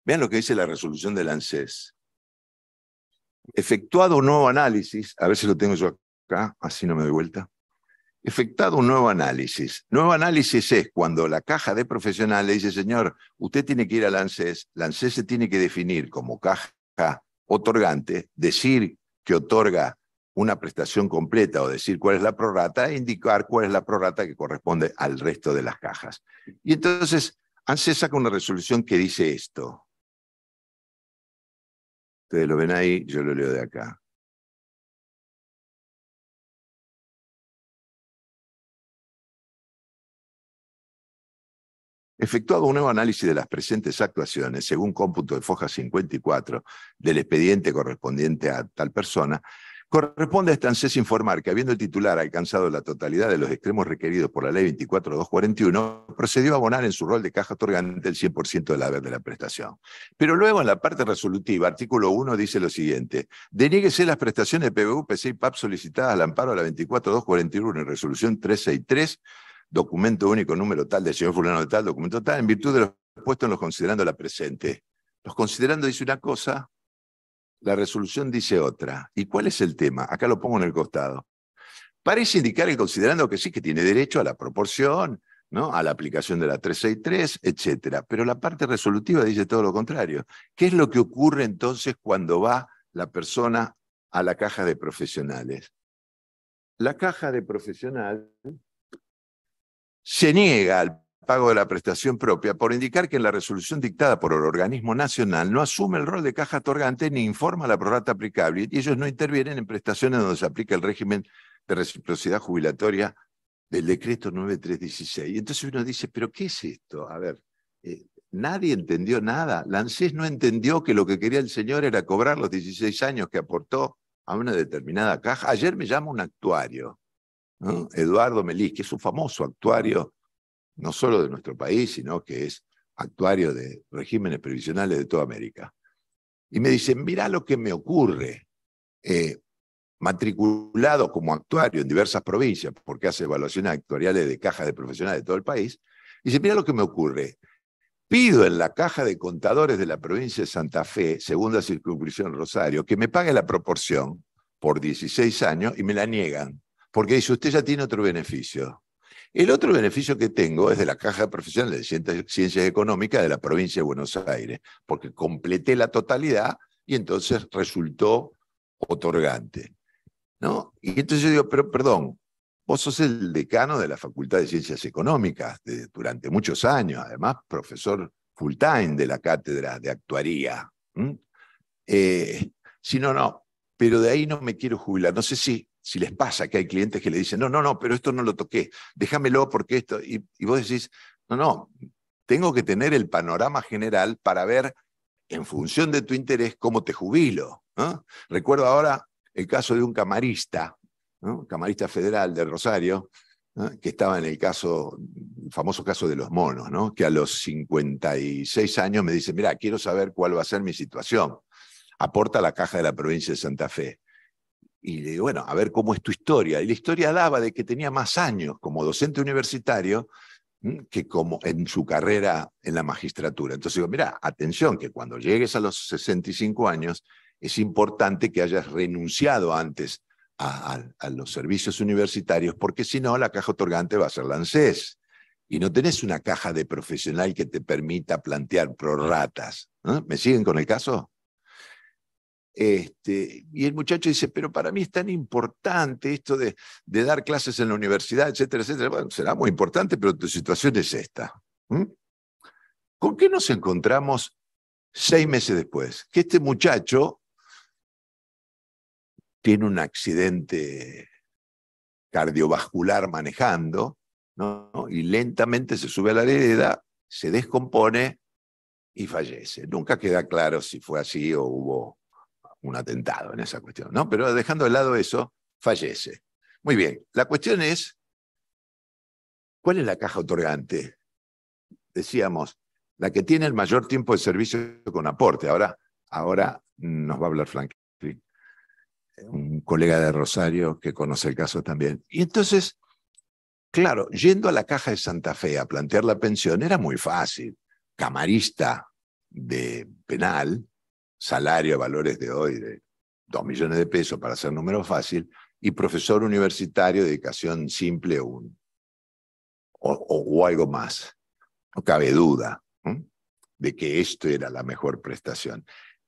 Vean lo que dice la resolución del ANSES. Efectuado un nuevo análisis, a ver si lo tengo yo acá, así no me doy vuelta. Efectuado un nuevo análisis. Nuevo análisis es cuando la caja de profesionales dice, señor, usted tiene que ir al ANSES, la ANSES se tiene que definir como caja otorgante, decir que otorga una prestación completa o decir cuál es la prorrata e indicar cuál es la prorrata que corresponde al resto de las cajas. Y entonces ANSES saca una resolución que dice esto. Ustedes lo ven ahí, yo lo leo de acá. Efectuado un nuevo análisis de las presentes actuaciones, según cómputo de foja 54 del expediente correspondiente a tal persona, corresponde a esta ANSES informar que, habiendo el titular alcanzado la totalidad de los extremos requeridos por la Ley 24.241, procedió a abonar en su rol de caja otorgante el 100% del haber de la prestación. Pero luego, en la parte resolutiva, artículo 1 dice lo siguiente: deníguese las prestaciones de PBU, PC y PAP solicitadas al amparo a la 24.241 en resolución 363, documento único número tal del señor fulano de tal, documento tal, en virtud de los puestos en los considerando la presente. Los considerando dice una cosa, la resolución dice otra. ¿Y cuál es el tema? Acá lo pongo en el costado. Parece indicar el considerando que sí, que tiene derecho a la proporción, ¿no? A la aplicación de la 363, etcétera. Pero la parte resolutiva dice todo lo contrario. ¿Qué es lo que ocurre entonces cuando va la persona a la caja de profesionales? La caja de profesional se niega al pago de la prestación propia por indicar que en la resolución dictada por el organismo nacional no asume el rol de caja otorgante ni informa la prorrata aplicable, y ellos no intervienen en prestaciones donde se aplica el régimen de reciprocidad jubilatoria del decreto 9316. Y entonces uno dice, ¿pero qué es esto? A ver, nadie entendió nada. La ANSES no entendió que lo que quería el señor era cobrar los 16 años que aportó a una determinada caja. Ayer me llama un actuario, ¿no? Eduardo Melis, que es un famoso actuario, no solo de nuestro país, sino que es actuario de regímenes previsionales de toda América. Y me dice, mirá lo que me ocurre, matriculado como actuario en diversas provincias, porque hace evaluaciones actuariales de cajas de profesionales de todo el país, dice, mirá lo que me ocurre, pido en la caja de contadores de la provincia de Santa Fe, segunda circunscripción Rosario, que me pague la proporción por 16 años y me la niegan, porque dice, usted ya tiene otro beneficio. El otro beneficio que tengo es de la caja de profesionales de ciencias económicas de la provincia de Buenos Aires, porque completé la totalidad y entonces resultó otorgante, ¿no? Y entonces yo digo, pero perdón, vos sos el decano de la Facultad de Ciencias Económicas durante muchos años, además profesor full time de la cátedra de actuaría. Si no, pero de ahí no me quiero jubilar. No sé si si les pasa que hay clientes que le dicen, no, pero esto no lo toqué, déjamelo porque esto, y vos decís, no, tengo que tener el panorama general para ver, en función de tu interés, cómo te jubilo, ¿no? Recuerdo ahora el caso de un camarista, ¿no? Camarista federal de Rosario, ¿no? Que estaba en el famoso caso de los monos, ¿no? Que a los 56 años me dice, mira, quiero saber cuál va a ser mi situación. Aporta a la caja de la provincia de Santa Fe. Y le digo, bueno, a ver cómo es tu historia. Y la historia daba de que tenía más años como docente universitario que como en su carrera en la magistratura. Entonces digo, mira, atención, que cuando llegues a los 65 años es importante que hayas renunciado antes a los servicios universitarios, porque si no, la caja otorgante va a ser la ANSES. Y no tenés una caja de profesional que te permita plantear prorratas. ¿No? ¿Me siguen con el caso? Y el muchacho dice, pero para mí es tan importante esto de dar clases en la universidad, etcétera, etcétera. Bueno, será muy importante, pero tu situación es esta. ¿Con qué nos encontramos 6 meses después? Que este muchacho tiene un accidente cardiovascular manejando, ¿no? Y lentamente se sube a la vereda, se descompone y fallece. Nunca queda claro si fue así o hubo un atentado en esa cuestión, ¿no? Pero dejando de lado eso, fallece. Muy bien, la cuestión es, ¿cuál es la caja otorgante? Decíamos, la que tiene el mayor tiempo de servicio con aporte. Ahora nos va a hablar Franklin, un colega de Rosario que conoce el caso también. Y entonces, claro, yendo a la caja de Santa Fe a plantear la pensión era muy fácil. Camarista de penal, salario a valores de hoy de 2 millones de pesos para hacer número fácil, y profesor universitario de dedicación simple o algo más. No cabe duda de que esto era la mejor prestación.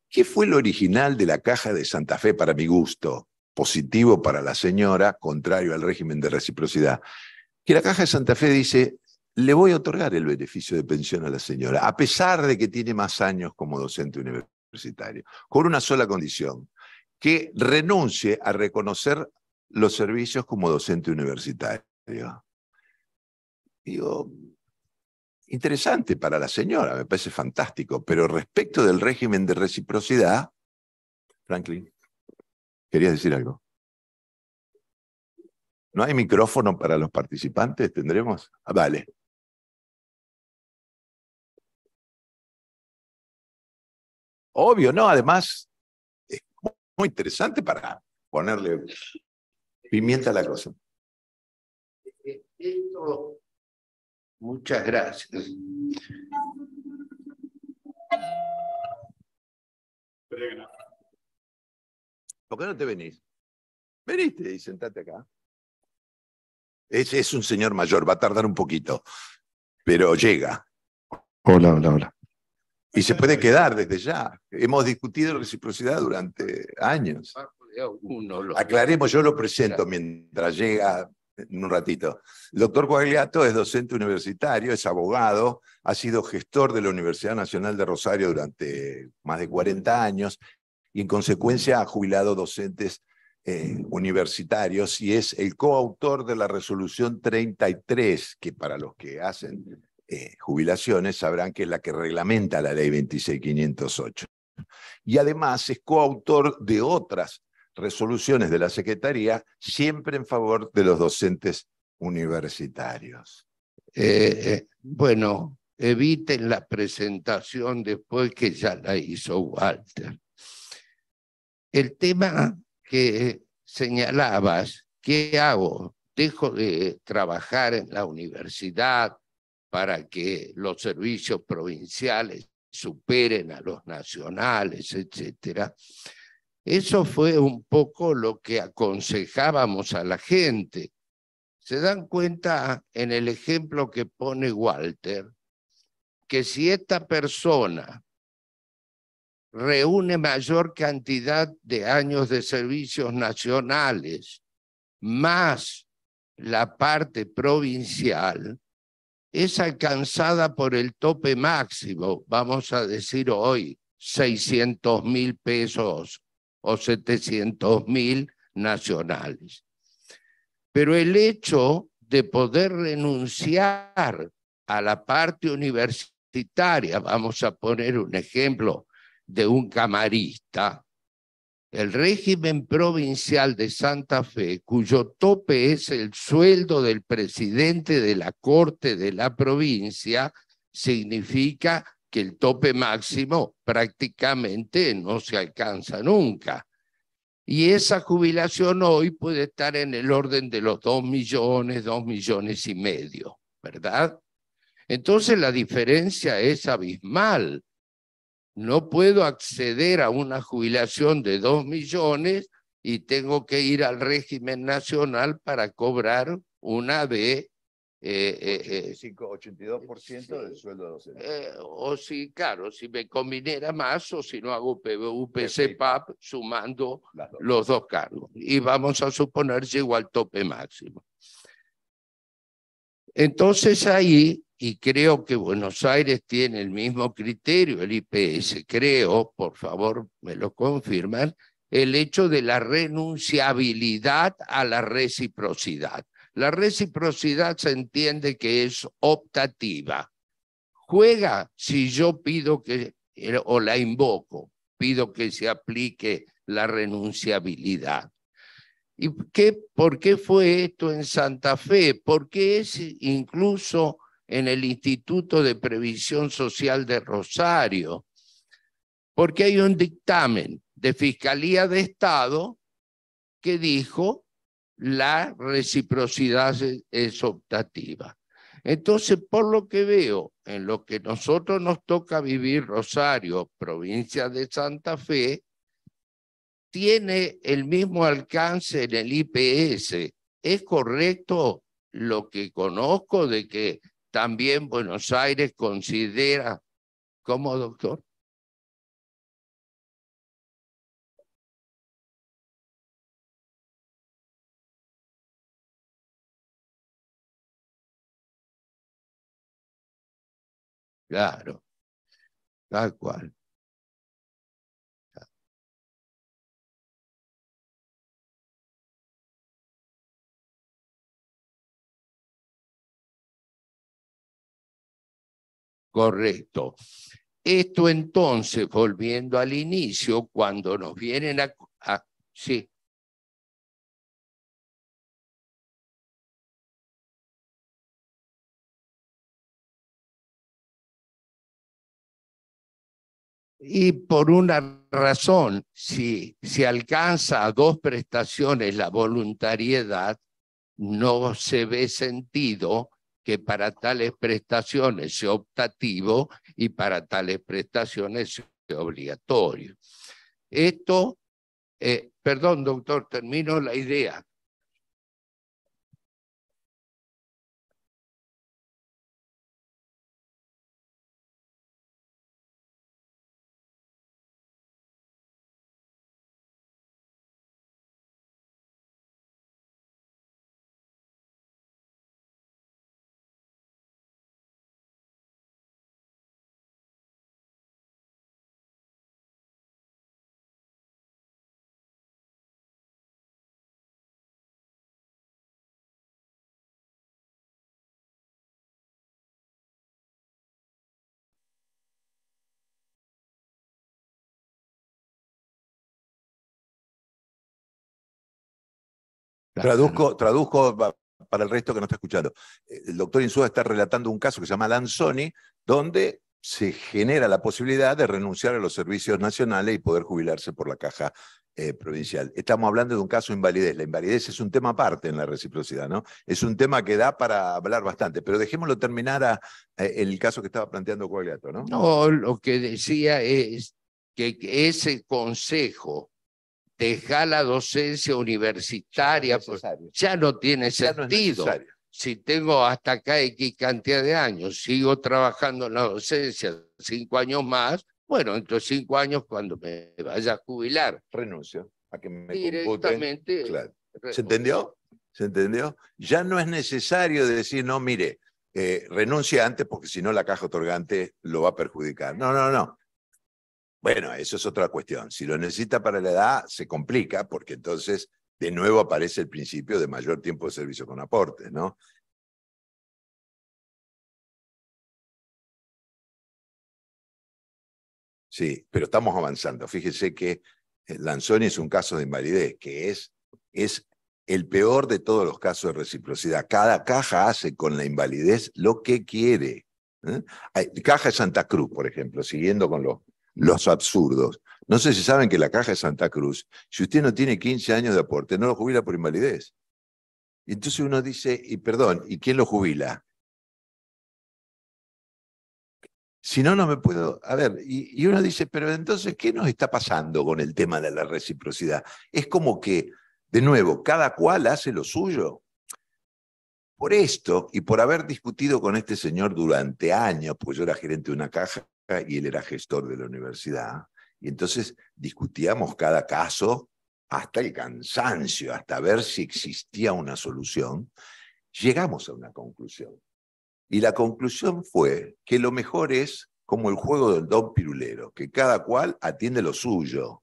¿Qué fue lo original de la caja de Santa Fe para mi gusto? Positivo para la señora, contrario al régimen de reciprocidad. Que la caja de Santa Fe dice, le voy a otorgar el beneficio de pensión a la señora, a pesar de que tiene más años como docente universitario, con una sola condición, que renuncie a reconocer los servicios como docente universitario. Digo, interesante para la señora, me parece fantástico, pero respecto del régimen de reciprocidad, Franklin, ¿querías decir algo? ¿No hay micrófono para los participantes? ¿Tendremos? Vale. Obvio, ¿no? Además, es muy interesante para ponerle pimienta a la cosa. Esto, muchas gracias. ¿Por qué no te venís? Veniste y sentate acá. Es un señor mayor, va a tardar un poquito, pero llega. Hola. Y se puede quedar desde ya. Hemos discutido reciprocidad durante años. Aclaremos, yo lo presento mientras llega en un ratito. El doctor Quagliato es docente universitario, es abogado, ha sido gestor de la Universidad Nacional de Rosario durante más de 40 años y en consecuencia ha jubilado docentes universitarios y es el coautor de la resolución 33, que para los que hacen jubilaciones sabrán que es la que reglamenta la ley 26.508. Y además es coautor de otras resoluciones de la Secretaría, siempre en favor de los docentes universitarios. Bueno, eviten la presentación después que ya la hizo Walter. El tema que señalabas, ¿qué hago? ¿Dejo de trabajar en la universidad para que los servicios provinciales superen a los nacionales, etcétera? Eso fue un poco lo que aconsejábamos a la gente. Se dan cuenta en el ejemplo que pone Walter, que si esta persona reúne mayor cantidad de años de servicios nacionales, más la parte provincial, es alcanzada por el tope máximo, vamos a decir hoy, 600.000 pesos o 700.000 nacionales. Pero el hecho de poder renunciar a la parte universitaria, vamos a poner un ejemplo de un camarista, el régimen provincial de Santa Fe, cuyo tope es el sueldo del presidente de la Corte de la provincia, significa que el tope máximo prácticamente no se alcanza nunca. Y esa jubilación hoy puede estar en el orden de los 2 millones, 2,5 millones, ¿verdad? Entonces la diferencia es abismal. No puedo acceder a una jubilación de 2 millones y tengo que ir al régimen nacional para cobrar una de 82% del sueldo docente. o si, claro, si me conviniera más o si no hago PBU, PCPAP, sumando los dos cargos. Y vamos a suponer llego al tope máximo. Entonces ahí, y creo que Buenos Aires tiene el mismo criterio, el IPS, creo, por favor me lo confirman, el hecho de la renunciabilidad a la reciprocidad. La reciprocidad se entiende que es optativa. Juega si yo pido que, o la invoco, pido que se aplique la renunciabilidad. ¿Y por qué fue esto en Santa Fe? Porque es incluso en el Instituto de Previsión Social de Rosario. Porque hay un dictamen de Fiscalía de Estado que dijo la reciprocidad es optativa. Entonces, por lo que veo, en lo que nosotros nos toca vivir Rosario, provincia de Santa Fe, tiene el mismo alcance en el IPS. ¿Es correcto lo que conozco de que también Buenos Aires considera, ¿cómo, doctor? Claro, tal cual. Correcto. Esto entonces, volviendo al inicio, cuando nos vienen a sí. Y por una razón, si se alcanza a 2 prestaciones la voluntariedad, no se ve sentido que para tales prestaciones sea optativo y para tales prestaciones sea obligatorio. Esto, perdón, doctor, termino la idea. Traduzco para el resto que no está escuchando. El doctor Insúa está relatando un caso que se llama Lanzoni, donde se genera la posibilidad de renunciar a los servicios nacionales y poder jubilarse por la caja provincial. Estamos hablando de un caso de invalidez. La invalidez es un tema aparte en la reciprocidad, ¿no? Es un tema que da para hablar bastante, pero dejémoslo terminar el caso que estaba planteando Quagliato, ¿no? No, lo que decía es que ese consejo dejar la docencia universitaria, pues ya no tiene sentido. No es si tengo hasta acá X cantidad de años, sigo trabajando en la docencia 5 años más, bueno, entre 5 años cuando me vaya a jubilar. Renuncio a que me directamente. Claro. ¿Se entendió? ¿Se entendió? Ya no es necesario decir, no, mire, renuncia antes porque si no la caja otorgante lo va a perjudicar. No, no, no. Bueno, eso es otra cuestión. Si lo necesita para la edad, se complica porque entonces de nuevo aparece el principio de mayor tiempo de servicio con aportes, ¿no? Sí, pero estamos avanzando. Fíjese que Lanzoni es un caso de invalidez, que es el peor de todos los casos de reciprocidad. Cada caja hace con la invalidez lo que quiere. Caja de Santa Cruz, por ejemplo, siguiendo con los absurdos. No sé si saben que la Caja de Santa Cruz, si usted no tiene 15 años de aporte, no lo jubila por invalidez. Y entonces uno dice, y perdón, ¿y quién lo jubila? Si no, no me puedo... A ver, y uno dice, pero entonces, ¿qué nos está pasando con el tema de la reciprocidad? Es como que, de nuevo, cada cual hace lo suyo. Por esto, y por haber discutido con este señor durante años, pues yo era gerente de una caja y él era gestor de la universidad, y entonces discutíamos cada caso hasta el cansancio, hasta ver si existía una solución, llegamos a una conclusión. Y la conclusión fue que lo mejor es como el juego del don pirulero, que cada cual atiende lo suyo.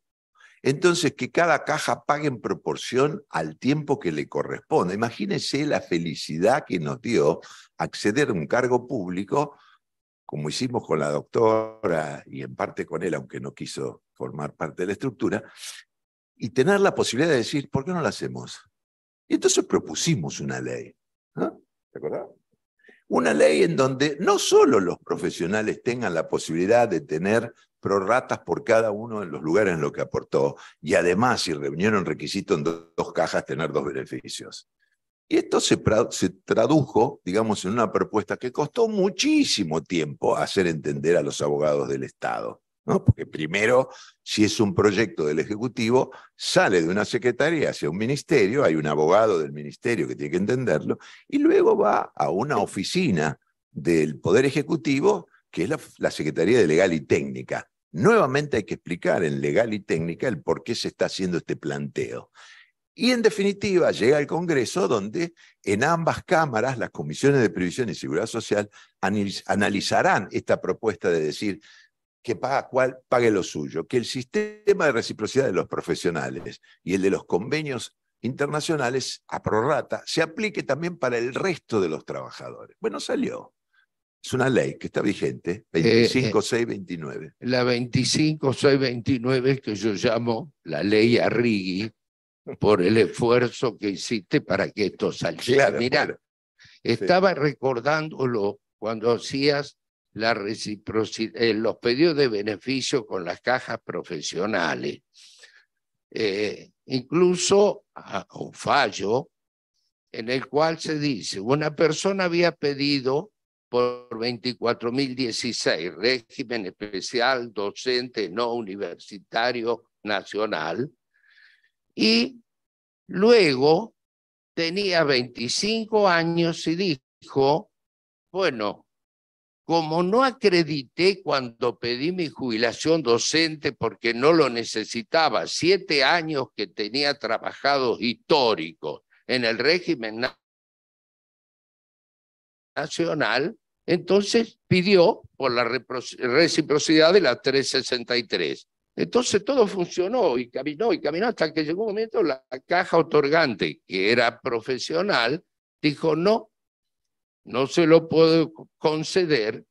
Entonces, que cada caja pague en proporción al tiempo que le corresponde. Imagínense la felicidad que nos dio acceder a un cargo público, como hicimos con la doctora y en parte con él, aunque no quiso formar parte de la estructura, y tener la posibilidad de decir, ¿por qué no lo hacemos? Y entonces propusimos una ley. ¿No? ¿Te acordás? Una ley en donde no solo los profesionales tengan la posibilidad de tener prorratas por cada uno de los lugares en los que aportó, y además, si reunieron requisitos en dos cajas, tener 2 beneficios. Y esto se tradujo, digamos, en una propuesta que costó muchísimo tiempo hacer entender a los abogados del Estado, ¿no? Porque primero, si es un proyecto del Ejecutivo, sale de una secretaría hacia un ministerio, hay un abogado del ministerio que tiene que entenderlo, y luego va a una oficina del Poder Ejecutivo, que es la Secretaría de Legal y Técnica. Nuevamente hay que explicar en Legal y Técnica el por qué se está haciendo este planteo. Y en definitiva llega al Congreso, donde en ambas cámaras las comisiones de Previsión y Seguridad Social analizarán esta propuesta de decir que pague lo suyo, que el sistema de reciprocidad de los profesionales y el de los convenios internacionales a prorrata se aplique también para el resto de los trabajadores. Bueno, salió. Es una ley que está vigente, 25629. La 25629 que yo llamo la ley Arrighi, por el esfuerzo que hiciste para que esto saliera. Claro, Mirá, claro. estaba recordándolo cuando hacías la reciprocidad, los pedidos de beneficio con las cajas profesionales. Incluso a un fallo en el cual se dice, una persona había pedido por 24.016, régimen especial docente no universitario nacional, y luego tenía 25 años y dijo, bueno, como no acredité cuando pedí mi jubilación docente porque no lo necesitaba, 7 años que tenía trabajados históricos en el régimen nacional, entonces pidió por la reciprocidad de la 363. Entonces todo funcionó y caminó hasta que llegó un momento la caja otorgante, que era profesional, dijo no se lo puedo conceder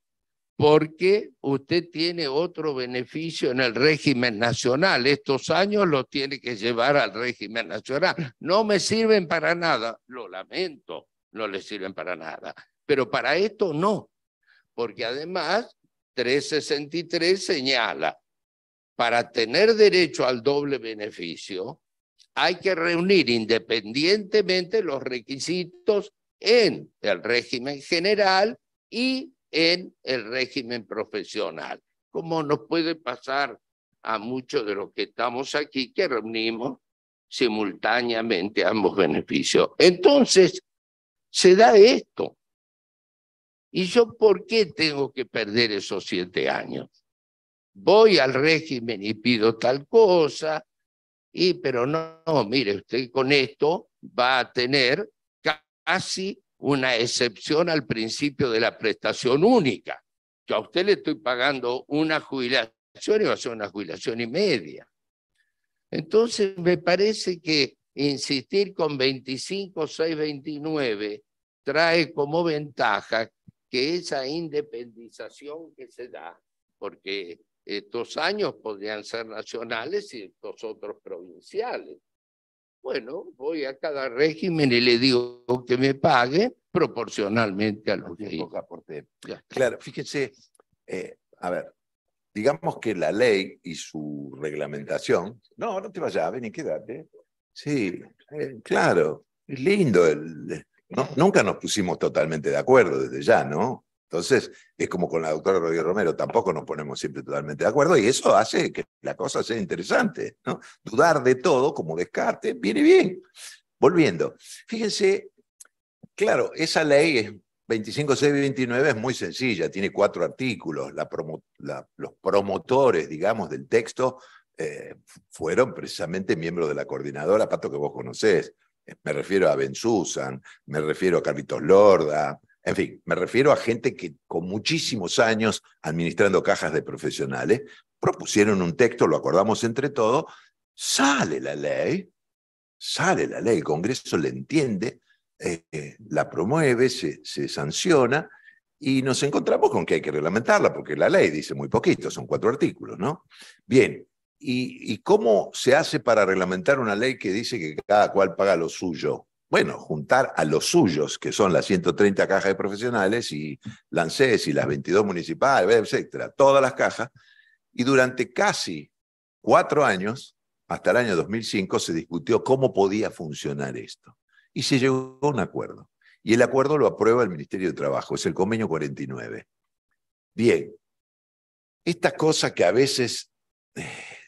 porque usted tiene otro beneficio en el régimen nacional. Estos años los tiene que llevar al régimen nacional. No me sirven para nada, lo lamento, no le sirven para nada. Pero para esto no, porque además 363 señala, para tener derecho al doble beneficio, hay que reunir independientemente los requisitos en el régimen general y en el régimen profesional. Como nos puede pasar a muchos de los que estamos aquí, que reunimos simultáneamente ambos beneficios. Entonces, se da esto. ¿Y yo por qué tengo que perder esos 7 años? Voy al régimen y pido tal cosa, pero no, mire, usted con esto va a tener casi una excepción al principio de la prestación única. Yo a usted le estoy pagando una jubilación y va a ser una jubilación y media. Entonces me parece que insistir con 25.629 trae como ventaja que esa independización que se da, porque estos años podrían ser nacionales y estos otros provinciales. Bueno, voy a cada régimen y le digo que me pague proporcionalmente a lo que hizo. Claro, fíjense, a ver, digamos que la ley y su reglamentación, no te vayas, ven y quédate. Sí, claro, es lindo. Nunca nos pusimos totalmente de acuerdo desde ya, ¿no? Entonces, es como con la doctora Rodríguez Romero, tampoco nos ponemos siempre totalmente de acuerdo y eso hace que la cosa sea interesante, ¿no? Dudar de todo como Descartes viene bien. Volviendo, fíjense, claro, esa ley es 25.629 es muy sencilla, tiene 4 artículos. Los promotores, digamos, del texto fueron precisamente miembros de la coordinadora, Pato, que vos conocés. Me refiero a Ben Susan, me refiero a Carlitos Lorda, en fin, me refiero a gente que con muchísimos años administrando cajas de profesionales propusieron un texto, lo acordamos entre todos, sale la ley, el Congreso la entiende, la promueve, se sanciona, y nos encontramos con que hay que reglamentarla, porque la ley dice muy poquito, son 4 artículos, ¿no? Bien, ¿y cómo se hace para reglamentar una ley que dice que cada cual paga lo suyo? Bueno, juntar a los suyos, que son las 130 cajas de profesionales, y la ANSES y las 22 municipales, etcétera, todas las cajas, y durante casi 4 años, hasta el año 2005, se discutió cómo podía funcionar esto. Y se llegó a un acuerdo. Y el acuerdo lo aprueba el Ministerio de Trabajo, es el convenio 49. Bien, esta cosa que a veces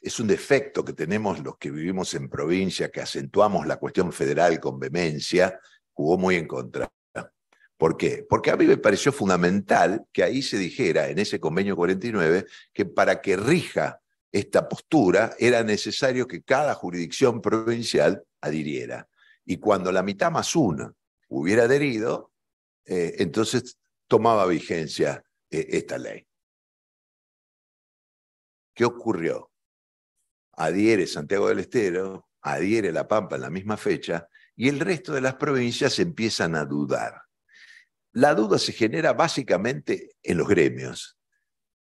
es un defecto que tenemos los que vivimos en provincia, que acentuamos la cuestión federal con vehemencia, jugó muy en contra. ¿Por qué? Porque a mí me pareció fundamental que ahí se dijera, en ese convenio 49, que para que rija esta postura era necesario que cada jurisdicción provincial adhiriera. Y cuando la mitad más una hubiera adherido, entonces tomaba vigencia esta ley. ¿Qué ocurrió? Adhiere Santiago del Estero, adhiere La Pampa en la misma fecha, y el resto de las provincias empiezan a dudar. La duda se genera básicamente en los gremios.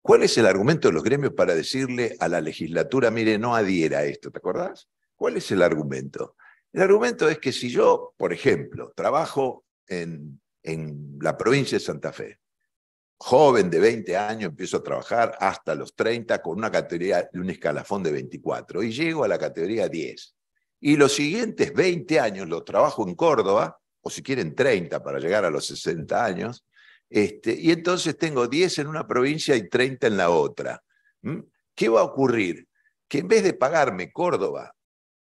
¿Cuál es el argumento de los gremios para decirle a la legislatura, mire, no adhiera a esto? ¿Te acordás? ¿Cuál es el argumento? El argumento es que si yo, por ejemplo, trabajo en la provincia de Santa Fe, joven de 20 años, empiezo a trabajar hasta los 30 con una categoría, un escalafón de 24, y llego a la categoría 10. Y los siguientes 20 años los trabajo en Córdoba, o si quieren 30 para llegar a los 60 años, y entonces tengo 10 en una provincia y 30 en la otra. ¿Qué va a ocurrir? Que en vez de pagarme Córdoba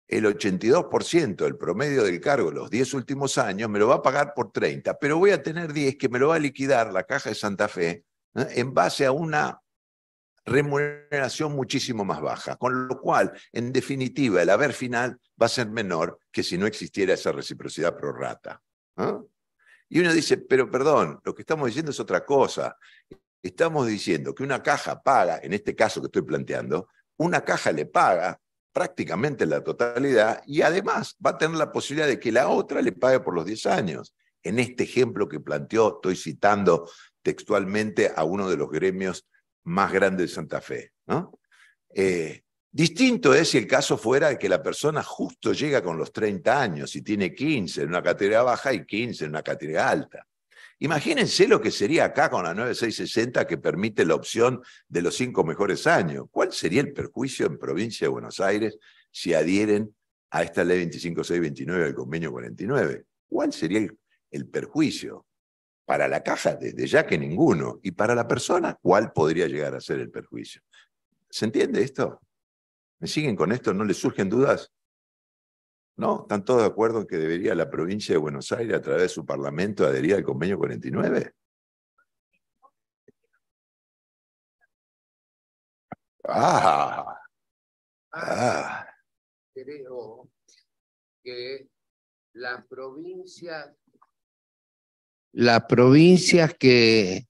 el 82% del promedio del cargo los 10 últimos años, me lo va a pagar por 30, pero voy a tener 10 que me lo va a liquidar la Caja de Santa Fe en base a una remuneración muchísimo más baja, con lo cual, en definitiva, el haber final va a ser menor que si no existiera esa reciprocidad pro rata. Y uno dice, pero perdón, lo que estamos diciendo es otra cosa. Estamos diciendo que una caja paga, en este caso que estoy planteando, una caja le paga prácticamente la totalidad y además va a tener la posibilidad de que la otra le pague por los 10 años. En este ejemplo que planteó, estoy citando textualmente a uno de los gremios más grandes de Santa Fe, ¿no? Distinto es si el caso fuera de que la persona justo llega con los 30 años y tiene 15 en una categoría baja y 15 en una categoría alta. Imagínense lo que sería acá con la 9660 que permite la opción de los 5 mejores años. ¿Cuál sería el perjuicio en provincia de Buenos Aires si adhieren a esta ley 25629 del convenio 49? ¿Cuál sería el perjuicio? Para la caja, desde ya que ninguno. Y para la persona, ¿cuál podría llegar a ser el perjuicio? ¿Se entiende esto? ¿Me siguen con esto? ¿No les surgen dudas? ¿No? ¿Están todos de acuerdo en que debería la provincia de Buenos Aires, a través de su parlamento, adherir al convenio 49? Creo que las provincias que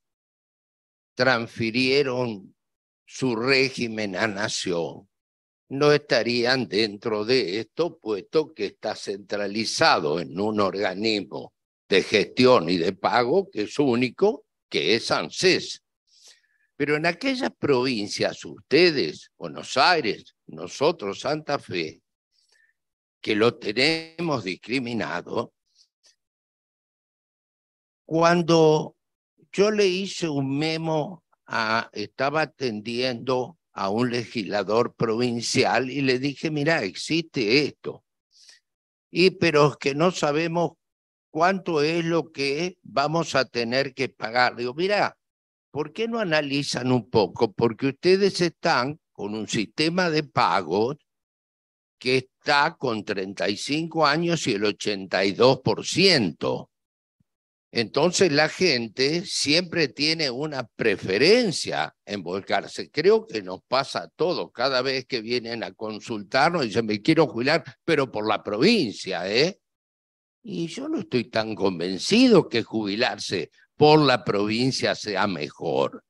transfirieron su régimen a nación no estarían dentro de esto, puesto que está centralizado en un organismo de gestión y de pago que es único, que es ANSES. Pero en aquellas provincias, ustedes, Buenos Aires, nosotros, Santa Fe, que lo tenemos discriminado, cuando yo le hice un memo, estaba atendiendo a un legislador provincial y le dije, mira, existe esto, pero es que no sabemos cuánto es lo que vamos a tener que pagar. Digo, mira, ¿por qué no analizan un poco? Porque ustedes están con un sistema de pagos que está con 35 años y el 82%. Entonces la gente siempre tiene una preferencia en volcarse. Creo que nos pasa a todos. Cada vez que vienen a consultarnos dicen, me quiero jubilar, pero por la provincia, ¿eh? Y yo no estoy tan convencido que jubilarse por la provincia sea mejor.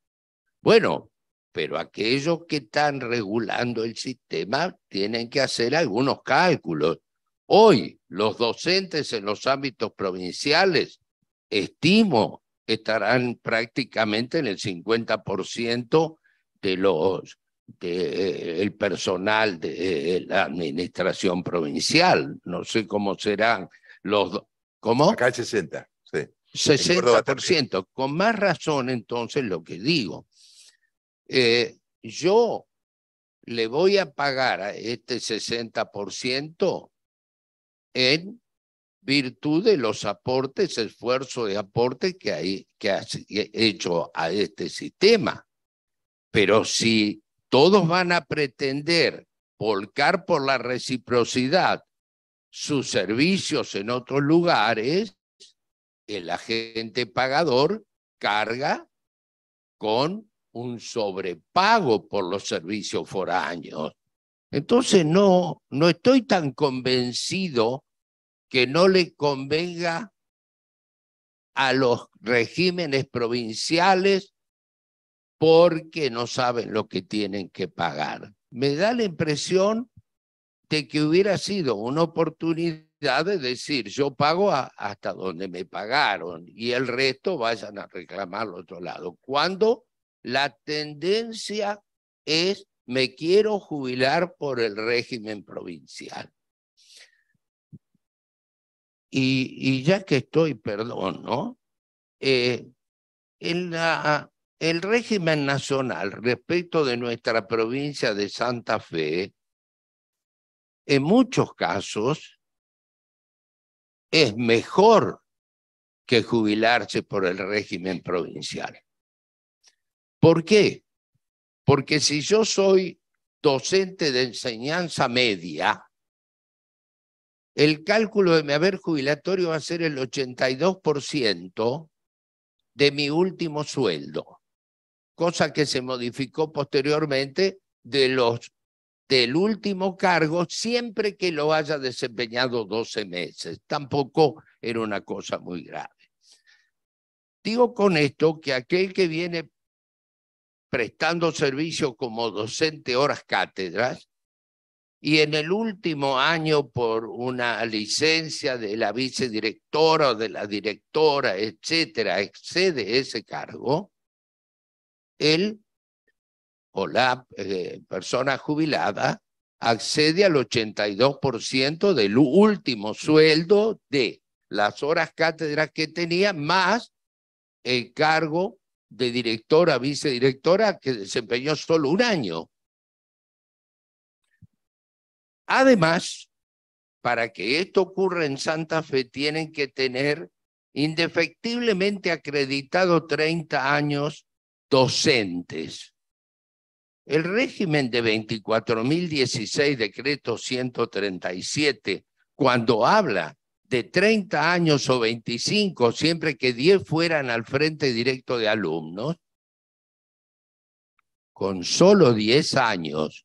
Bueno, pero aquellos que están regulando el sistema tienen que hacer algunos cálculos. Hoy, los docentes en los ámbitos provinciales, estimo, estarán prácticamente en el 50% del personal de la administración provincial. No sé cómo serán los... ¿Cómo? Acá el 60, sí. 60%. Con más razón, entonces, lo que digo. Yo le voy a pagar a este 60% en virtud de los aportes, esfuerzo de aporte que ha hecho a este sistema. Pero si todos van a pretender volcar por la reciprocidad sus servicios en otros lugares, el agente pagador carga con un sobrepago por los servicios foráneos. Entonces no estoy tan convencido que no le convenga a los regímenes provinciales porque no saben lo que tienen que pagar. Me da la impresión de que hubiera sido una oportunidad de decir, yo pago hasta donde me pagaron y el resto vayan a reclamar al otro lado. Cuando la tendencia es, me quiero jubilar por el régimen provincial. Y ya que estoy, perdón, ¿no? El régimen nacional respecto de nuestra provincia de Santa Fe, en muchos casos, es mejor que jubilarse por el régimen provincial. ¿Por qué? Porque si yo soy docente de enseñanza media, el cálculo de mi haber jubilatorio va a ser el 82% de mi último sueldo, cosa que se modificó posteriormente del último cargo siempre que lo haya desempeñado 12 meses. Tampoco era una cosa muy grave. Digo con esto que aquel que viene prestando servicio como docente horas cátedras y en el último año por una licencia de la vicedirectora o de la directora, etcétera, excede ese cargo, él o la persona jubilada accede al 82% del último sueldo de las horas cátedras que tenía, más el cargo de directora, vicedirectora, que desempeñó solo un año. Además, para que esto ocurra en Santa Fe, tienen que tener indefectiblemente acreditado 30 años docentes. El régimen de 24.016, decreto 137, cuando habla de 30 años o 25, siempre que 10 fueran al frente directo de alumnos, con solo 10 años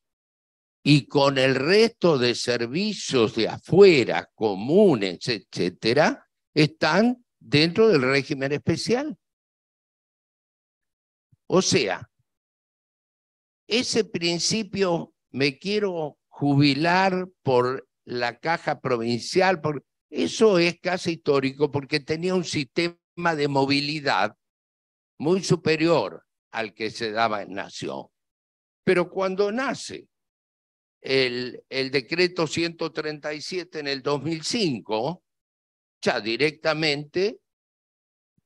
y con el resto de servicios de afuera, comunes, etcétera, están dentro del régimen especial. O sea, ese principio me quiero jubilar por la caja provincial. Eso es casi histórico porque tenía un sistema de movilidad muy superior al que se daba en Nación. Pero cuando nace el decreto 137 en el 2005, ya directamente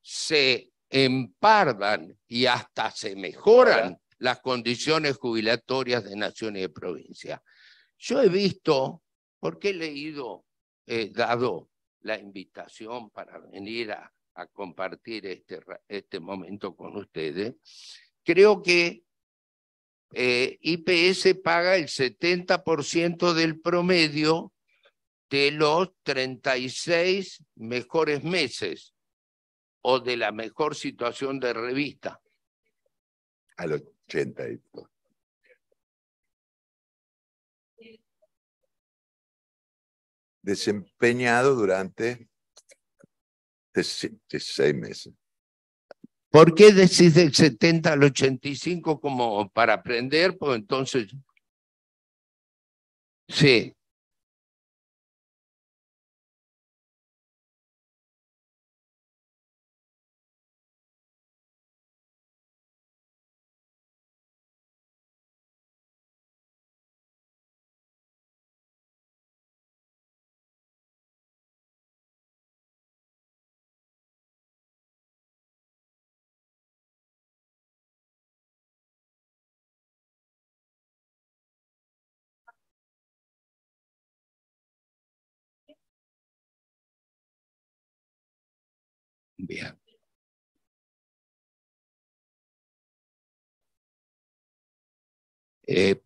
se empardan y hasta se mejoran las condiciones jubilatorias de Nación y de provincia. Yo he visto, porque he leído, dado la invitación para venir a compartir este momento con ustedes, creo que IPS paga el 70% del promedio de los 36 mejores meses o de la mejor situación de revista. Al 80. Desempeñado durante 6 meses. ¿Por qué decís del 70 al 85 como para aprender? Pues entonces, sí. Bien.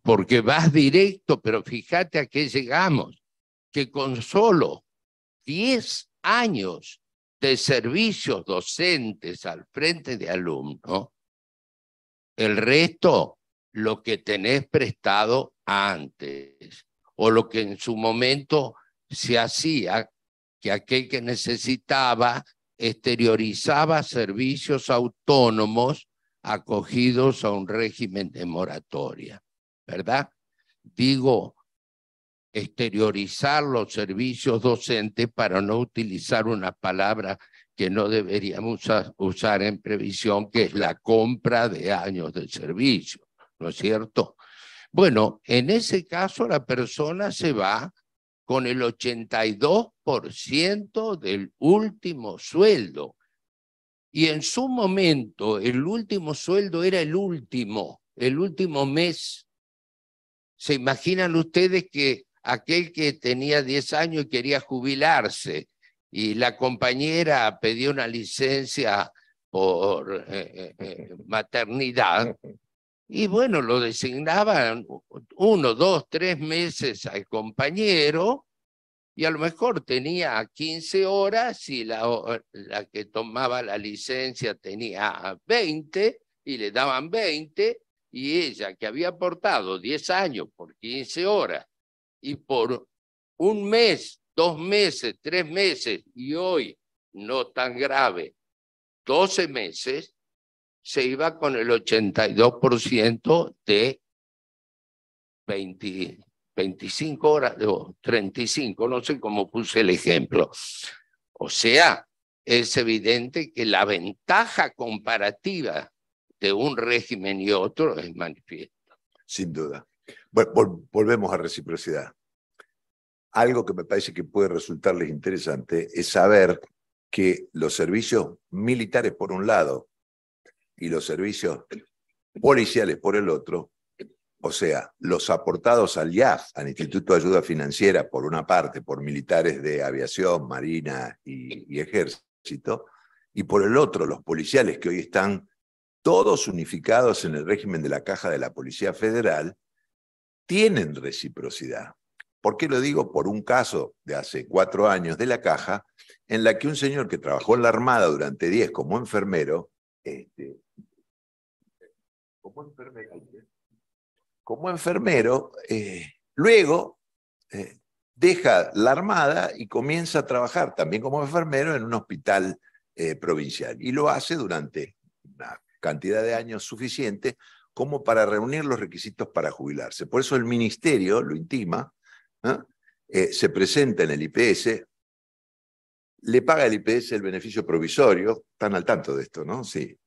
Porque vas directo, pero fíjate a qué llegamos, que con solo 10 años de servicios docentes al frente de alumnos, el resto lo que tenés prestado antes, o lo que en su momento se hacía, que aquel que necesitaba exteriorizaba servicios autónomos acogidos a un régimen de moratoria, ¿verdad? Digo, exteriorizar los servicios docentes para no utilizar una palabra que no deberíamos usar en previsión, que es la compra de años de servicio, ¿no es cierto? Bueno, en ese caso la persona se va con el 82% del último sueldo. Y en su momento el último sueldo era el último mes. ¿Se imaginan ustedes que aquel que tenía 10 años y quería jubilarse y la compañera pedía una licencia por maternidad, y bueno, lo designaban 1, 2, 3 meses al compañero, y a lo mejor tenía 15 horas y la que tomaba la licencia tenía 20 y le daban 20, y ella que había aportado 10 años por 15 horas y por 1 mes, 2 meses, 3 meses, y hoy no tan grave, 12 meses, se iba con el 82% de 25 horas, o 35, no sé cómo puse el ejemplo. O sea, es evidente que la ventaja comparativa de un régimen y otro es manifiesta. Sin duda. Bueno, volvemos a reciprocidad. Algo que me parece que puede resultarles interesante es saber que los servicios militares por un lado y los servicios policiales por el otro, o sea, los aportados al IAF, al Instituto de Ayuda Financiera, por una parte, por militares de aviación, marina y ejército, y por el otro, los policiales que hoy están todos unificados en el régimen de la Caja de la Policía Federal, tienen reciprocidad. ¿Por qué lo digo? Por un caso de hace 4 años de la Caja, en la que un señor que trabajó en la Armada durante 10 como enfermero, luego deja la Armada y comienza a trabajar también como enfermero en un hospital provincial. Y lo hace durante una cantidad de años suficiente, como para reunir los requisitos para jubilarse. Por eso el ministerio lo intima, se presenta en el IPS, le paga el IPS el beneficio provisorio, están al tanto de esto, ¿no? Sí,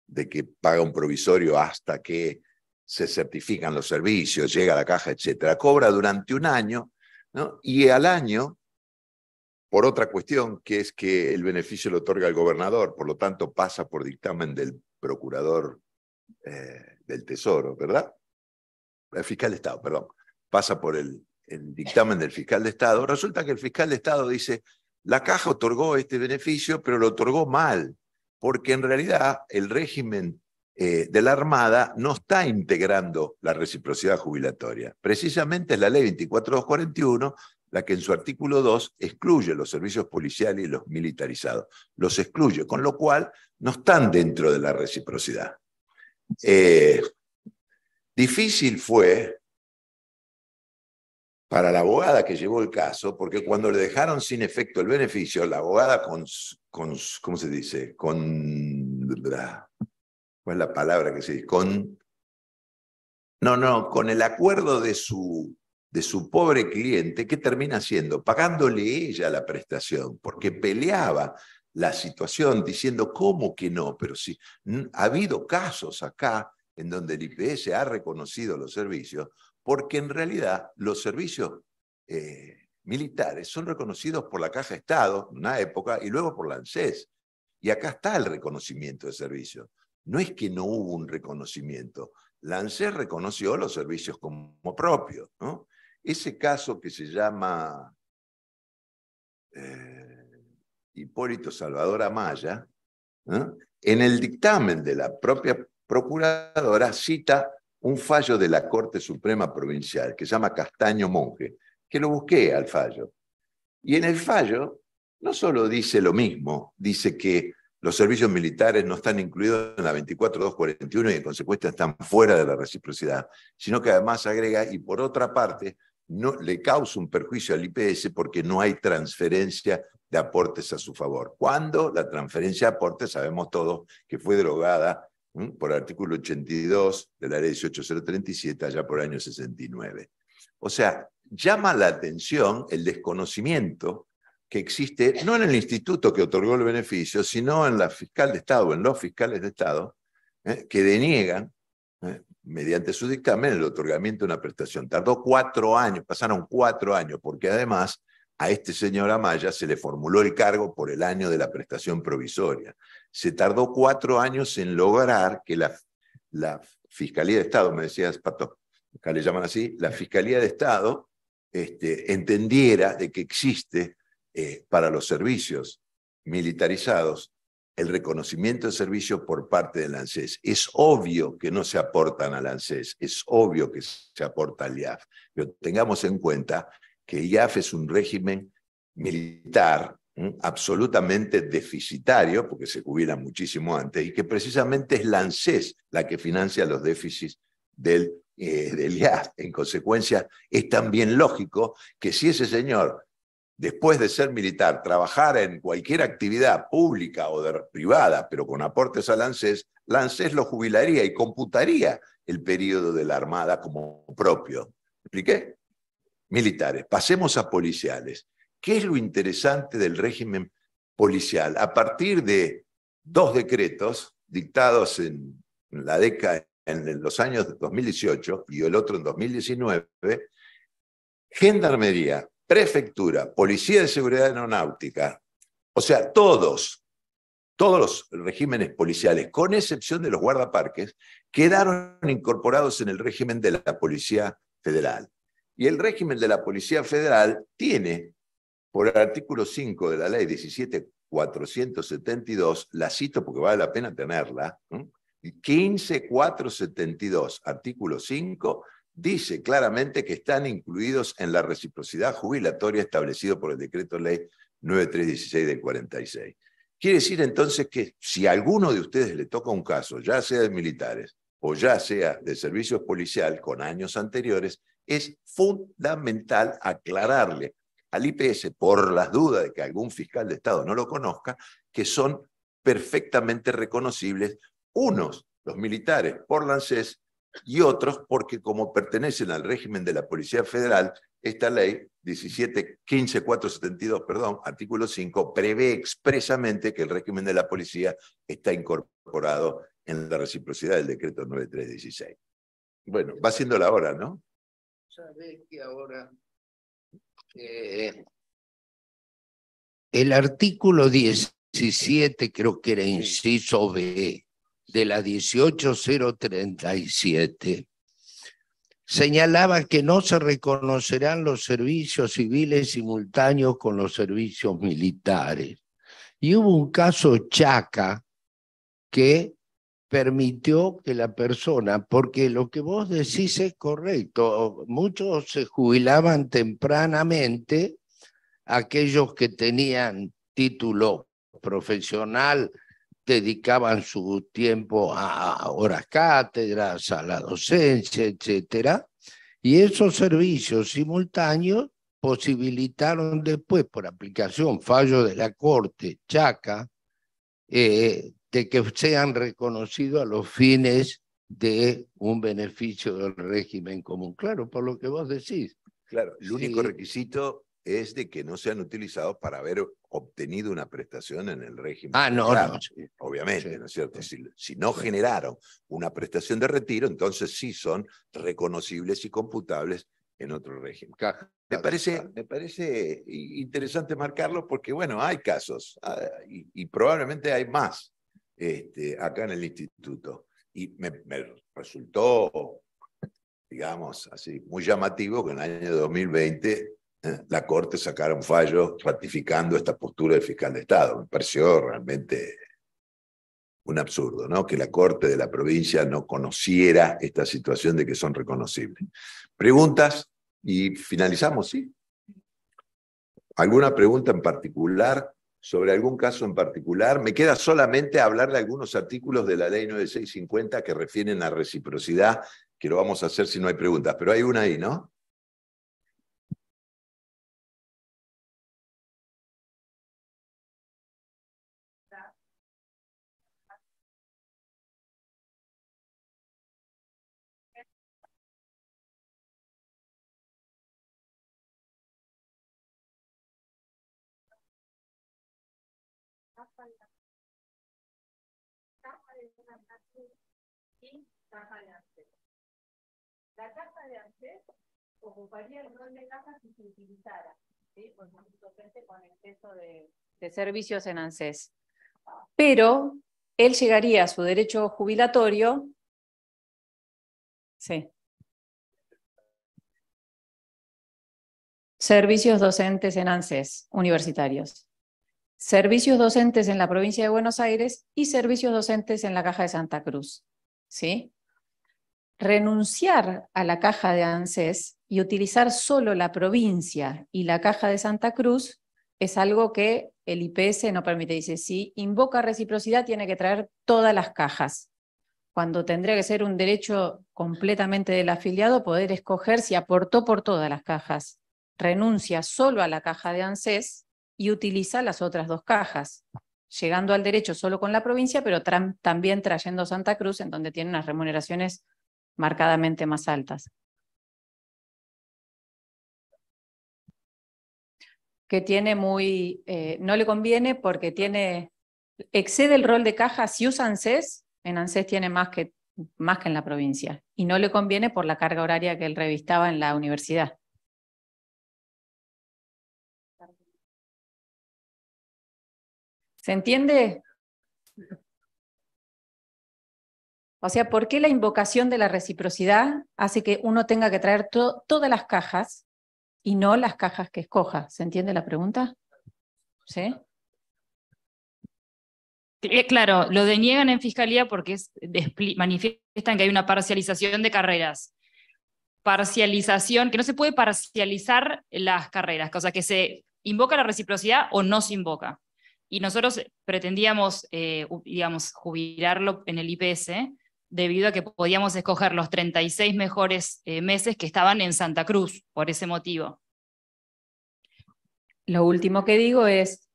de que paga un provisorio hasta que se certifican los servicios, llega a la caja, etcétera. Cobra durante un año, ¿no? Y al año, por otra cuestión, que es que el beneficio lo otorga el gobernador, por lo tanto pasa por dictamen del procurador del Tesoro, ¿verdad? El fiscal de Estado, perdón. Pasa por el dictamen del fiscal de Estado. Resulta que el fiscal de Estado dice, la caja otorgó este beneficio, pero lo otorgó mal, porque en realidad el régimen de la Armada no está integrando la reciprocidad jubilatoria. Precisamente es la ley 24241 la que en su artículo 2 excluye los servicios policiales y los militarizados. Los excluye, con lo cual no están dentro de la reciprocidad. Difícil fue para la abogada que llevó el caso, porque cuando le dejaron sin efecto el beneficio, la abogada ¿cómo se dice? ¿Cuál es la palabra que se dice? Con el acuerdo de su pobre cliente, ¿qué termina haciendo? Pagándole ella la prestación, porque peleaba la situación diciendo, ¿cómo que no? Pero sí, ha habido casos acá en donde el IPS ha reconocido los servicios, porque en realidad los servicios militares son reconocidos por la Caja de Estado en una época y luego por la ANSES. Y acá está el reconocimiento de servicios. No es que no hubo un reconocimiento. La ANSES reconoció los servicios como propios, ¿no? Ese caso que se llama Hipólito Salvador Amaya, ¿no? En el dictamen de la propia procuradora cita un fallo de la Corte Suprema Provincial que se llama Castaño Monge, que lo busqué al fallo. Y en el fallo no solo dice lo mismo, dice que los servicios militares no están incluidos en la 24241 y en consecuencia están fuera de la reciprocidad, sino que además agrega, y por otra parte, no le causa un perjuicio al IPS porque no hay transferencia de aportes a su favor. Cuando la transferencia de aportes, sabemos todos que fue derogada por el artículo 82 de la ley 18037 allá por el año 69. O sea, llama la atención el desconocimiento que existe, no en el instituto que otorgó el beneficio, sino en la fiscal de Estado, en los fiscales de Estado, que deniegan, mediante su dictamen, el otorgamiento de una prestación. Tardó 4 años, pasaron 4 años, porque además a este señor Amaya se le formuló el cargo por el año de la prestación provisoria. Se tardó 4 años en lograr que la Fiscalía de Estado, me decías, Pato, acá le llaman así, la Fiscalía de Estado entendiera de que existe para los servicios militarizados el reconocimiento de servicio por parte del ANSES. Es obvio que no se aportan al ANSES, es obvio que se aporta al IAF, pero tengamos en cuenta que el IAF es un régimen militar absolutamente deficitario, porque se jubila muchísimo antes, y que precisamente es la ANSES la que financia los déficits del IAF. En consecuencia, es también lógico que si ese señor, después de ser militar, trabajara en cualquier actividad pública o privada, pero con aportes al ANSES, la ANSES lo jubilaría y computaría el periodo de la Armada como propio. ¿Me expliqué? Militares. Pasemos a policiales. ¿Qué es lo interesante del régimen policial? A partir de 2 decretos dictados en la década, en los años de 2018 y el otro en 2019, Gendarmería, Prefectura, Policía de Seguridad Aeronáutica, o sea, todos los regímenes policiales, con excepción de los guardaparques, quedaron incorporados en el régimen de la Policía Federal. Y el régimen de la Policía Federal tiene, por el artículo 5 de la ley 17.472, la cito porque vale la pena tenerla, 15.472, artículo 5, dice claramente que están incluidos en la reciprocidad jubilatoria establecido por el decreto ley 9316 del 46. Quiere decir entonces que si a alguno de ustedes le toca un caso, ya sea de militares o ya sea de servicios policial con años anteriores, es fundamental aclararle al IPS, por las dudas de que algún fiscal de Estado no lo conozca, que son perfectamente reconocibles unos los militares por la ANSES y otros porque como pertenecen al régimen de la Policía Federal, esta ley 1515472, perdón, artículo 5, prevé expresamente que el régimen de la policía está incorporado en la reciprocidad del decreto 9316. Bueno, va siendo la hora, ¿no? Sabés que ahora el artículo 17, creo que era inciso B, de la 18037, señalaba que no se reconocerán los servicios civiles simultáneos con los servicios militares. Y hubo un caso Chaca que permitió que la persona, porque lo que vos decís es correcto, muchos se jubilaban tempranamente, aquellos que tenían título profesional dedicaban su tiempo a horas cátedras, a la docencia, etcétera, y esos servicios simultáneos posibilitaron después, por aplicación, fallo de la Corte Chaca, de que sean reconocidos a los fines de un beneficio del régimen común. Claro, por lo que vos decís. Claro, el único requisito es de que no sean utilizados para haber obtenido una prestación en el régimen. No, obviamente, sí, ¿no es cierto? Sí. Si no generaron una prestación de retiro, entonces sí son reconocibles y computables en otro régimen. Me parece interesante marcarlo porque, bueno, hay casos y probablemente hay más acá en el instituto. Y me resultó, digamos, así, muy llamativo que en el año 2020 la Corte sacara un fallo ratificando esta postura del fiscal de Estado. Me pareció realmente un absurdo, ¿no? Que la Corte de la provincia no conociera esta situación de que son reconocibles. Preguntas y finalizamos, ¿sí? ¿Alguna pregunta en particular sobre algún caso en particular? Me queda solamente hablar de algunos artículos de la ley 9650 que refieren a reciprocidad, que lo vamos a hacer si no hay preguntas, pero hay una ahí, ¿no? La caja de ANSES ocuparía el rol de caja si se utilizara, ¿sí? Por ejemplo, docente con exceso de servicios en ANSES. Pero él llegaría a su derecho jubilatorio. Sí. Servicios docentes en ANSES, universitarios. Servicios docentes en la provincia de Buenos Aires y servicios docentes en la Caja de Santa Cruz. ¿Sí? Renunciar a la Caja de ANSES y utilizar solo la provincia y la Caja de Santa Cruz es algo que el IPS no permite. Dice, si invoca reciprocidad tiene que traer todas las cajas, cuando tendría que ser un derecho completamente del afiliado poder escoger si aportó por todas las cajas. Renuncia solo a la Caja de ANSES y utiliza las otras dos cajas, llegando al derecho solo con la provincia, pero también trayendo Santa Cruz, en donde tiene unas remuneraciones marcadamente más altas. Que tiene muy, no le conviene porque excede el rol de caja. Si usa ANSES, en ANSES tiene más que en la provincia, y no le conviene por la carga horaria que él revistaba en la universidad. ¿Se entiende? O sea, ¿por qué la invocación de la reciprocidad hace que uno tenga que traer todas las cajas y no las cajas que escoja? ¿Se entiende la pregunta? ¿Sí? Claro, lo deniegan en fiscalía porque manifiestan que hay una parcialización de carreras. Parcialización, que no se puede parcializar las carreras, o sea, que se invoca la reciprocidad o no se invoca. Y nosotros pretendíamos, digamos, jubilarlo en el IPS debido a que podíamos escoger los 36 mejores meses que estaban en Santa Cruz, por ese motivo. Lo último que digo es,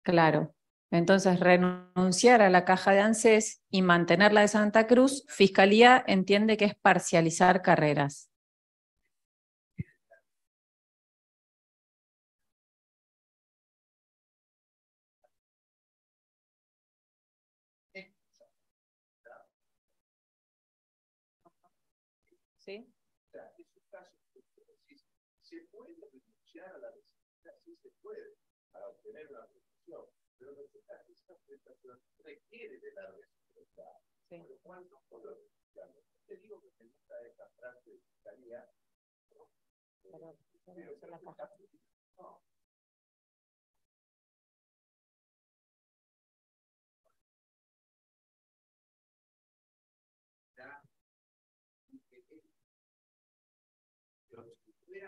claro, Entonces, renunciar a la caja de ANSES y mantener la de Santa Cruz, Fiscalía entiende que es parcializar carreras. ¿Sí? Se puede renunciar a la residencia, sí se puede, para obtener una prestación, pero resulta que esa prestación requiere de la reciprocidad, por lo cual no puedo renunciarlo. Te digo que me gusta esta frase de Fiscalía, pero no.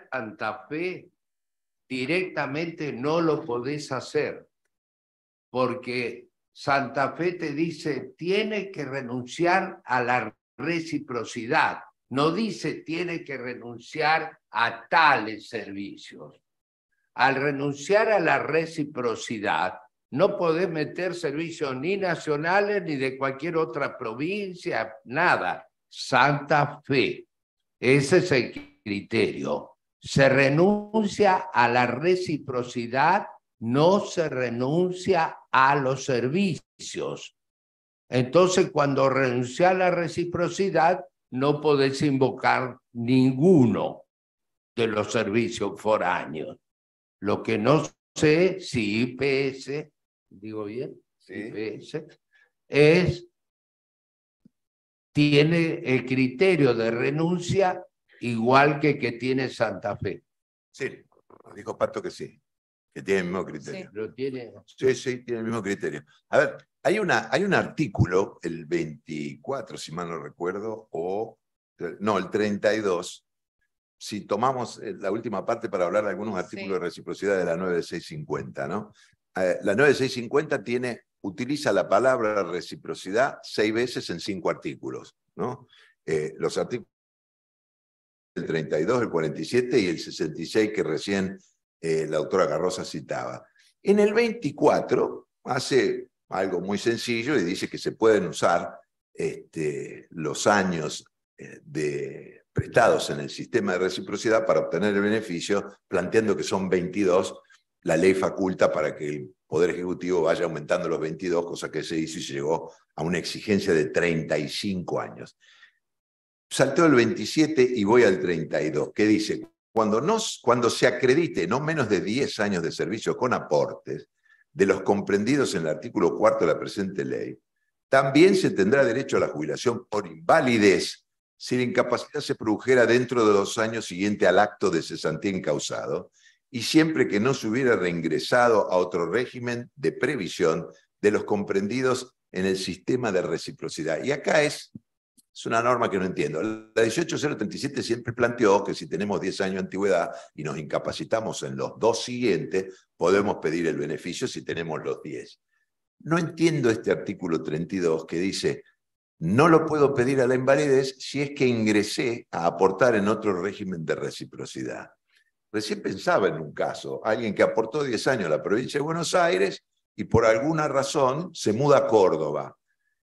Santa Fe directamente no lo podés hacer, porque Santa Fe te dice, tiene que renunciar a la reciprocidad, no dice tiene que renunciar a tales servicios. Al renunciar a la reciprocidad, no podés meter servicios ni nacionales ni de cualquier otra provincia, nada. Santa Fe, ese es el criterio. Se renuncia a la reciprocidad, no se renuncia a los servicios. Entonces, cuando renuncia a la reciprocidad, no podés invocar ninguno de los servicios foráneos. Lo que no sé si IPS, digo bien, sí. IPS, tiene el criterio de renuncia igual que tiene Santa Fe. Sí, dijo Pato que sí, que tiene el mismo criterio. Sí, lo tiene. Sí, sí, tiene el mismo criterio. A ver, hay un artículo, el 24, si mal no recuerdo, no, el 32, si tomamos la última parte para hablar de algunos artículos de reciprocidad de la 9650, ¿no? La 9650 utiliza la palabra reciprocidad 6 veces en 5 artículos, ¿no? Los artículos el 32, el 47 y el 66 que recién la doctora Garrosa citaba. En el 24 hace algo muy sencillo y dice que se pueden usar los años prestados en el sistema de reciprocidad para obtener el beneficio, planteando que son 22. La ley faculta para que el Poder Ejecutivo vaya aumentando los 22, cosa que se hizo y se llegó a una exigencia de 35 años. Salteo el 27 y voy al 32, que dice, cuando se acredite no menos de 10 años de servicio con aportes, de los comprendidos en el artículo 4 de la presente ley, también se tendrá derecho a la jubilación por invalidez si la incapacidad se produjera dentro de 2 años siguiente al acto de cesantía encausado y siempre que no se hubiera reingresado a otro régimen de previsión de los comprendidos en el sistema de reciprocidad. Y acá es una norma que no entiendo. La 18037 siempre planteó que si tenemos 10 años de antigüedad y nos incapacitamos en los 2 siguientes, podemos pedir el beneficio si tenemos los 10. No entiendo este artículo 32 que dice, no lo puedo pedir a la invalidez si es que ingresé a aportar en otro régimen de reciprocidad. Recién pensaba en un caso, alguien que aportó 10 años a la provincia de Buenos Aires y por alguna razón se muda a Córdoba,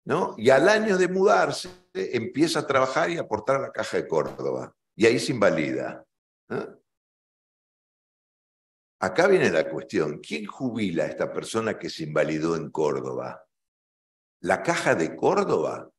¿no? Y al año de mudarse empieza a trabajar y a aportar a la Caja de Córdoba. Y ahí se invalida. Acá viene la cuestión. ¿Quién jubila a esta persona que se invalidó en Córdoba? ¿La Caja de Córdoba?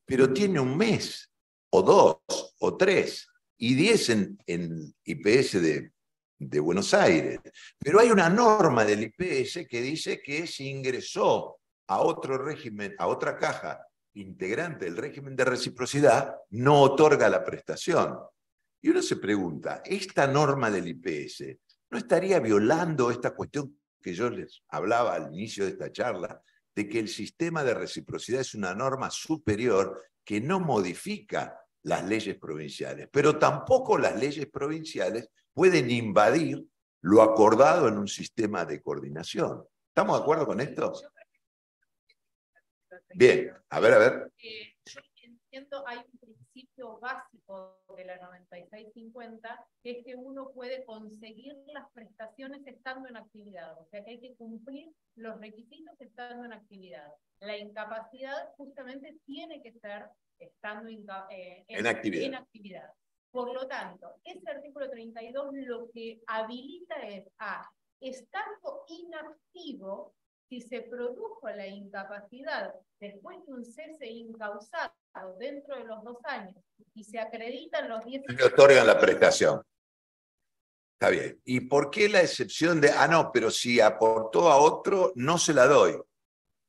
Pero tiene 1 mes, o 2, o 3, y 10 en IPS de Buenos Aires. Pero hay una norma del IPS que dice que si ingresó a otro régimen, a otra caja integrante del régimen de reciprocidad, no otorga la prestación. Y uno se pregunta, ¿esta norma del IPS no estaría violando esta cuestión que yo les hablaba al inicio de esta charla, de que el sistema de reciprocidad es una norma superior que no modifica las leyes provinciales, pero tampoco las leyes provinciales pueden invadir lo acordado en un sistema de coordinación? ¿Estamos de acuerdo con esto? Bien, a ver. Yo entiendo, hay un principio básico de la 9650, que es que uno puede conseguir las prestaciones estando en actividad, o sea que hay que cumplir los requisitos estando en actividad. La incapacidad justamente tiene que ser estando en actividad. Por lo tanto, ese artículo 32 lo que habilita es a, estando inactivo, si se produjo la incapacidad después de un cese incausado dentro de los 2 años y se acreditan los 10 años. Le otorgan la prestación. Está bien. ¿Y por qué la excepción de, no, pero si aportó a otro, no se la doy?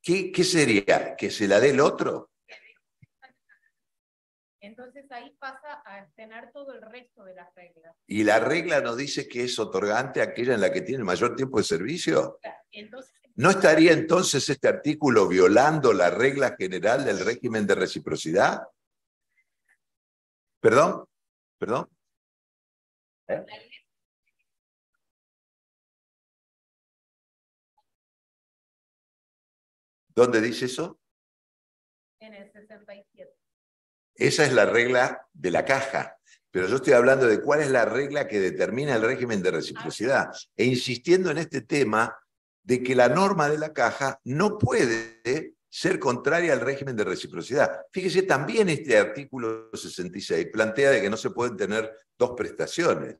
¿Qué sería? ¿Que se la dé el otro? Entonces ahí pasa a tener todo el resto de las reglas. ¿Y la regla nos dice que es otorgante aquella en la que tiene el mayor tiempo de servicio? Entonces, ¿No estaría entonces este artículo violando la regla general del régimen de reciprocidad? ¿Perdón? ¿Perdón? ¿Eh? ¿Dónde dice eso? En el 67. Esa es la regla de la caja. Pero yo estoy hablando de cuál es la regla que determina el régimen de reciprocidad. E insistiendo en este tema de que la norma de la caja no puede ser contraria al régimen de reciprocidad. Fíjese, también este artículo 66 plantea de que no se pueden tener 2 prestaciones,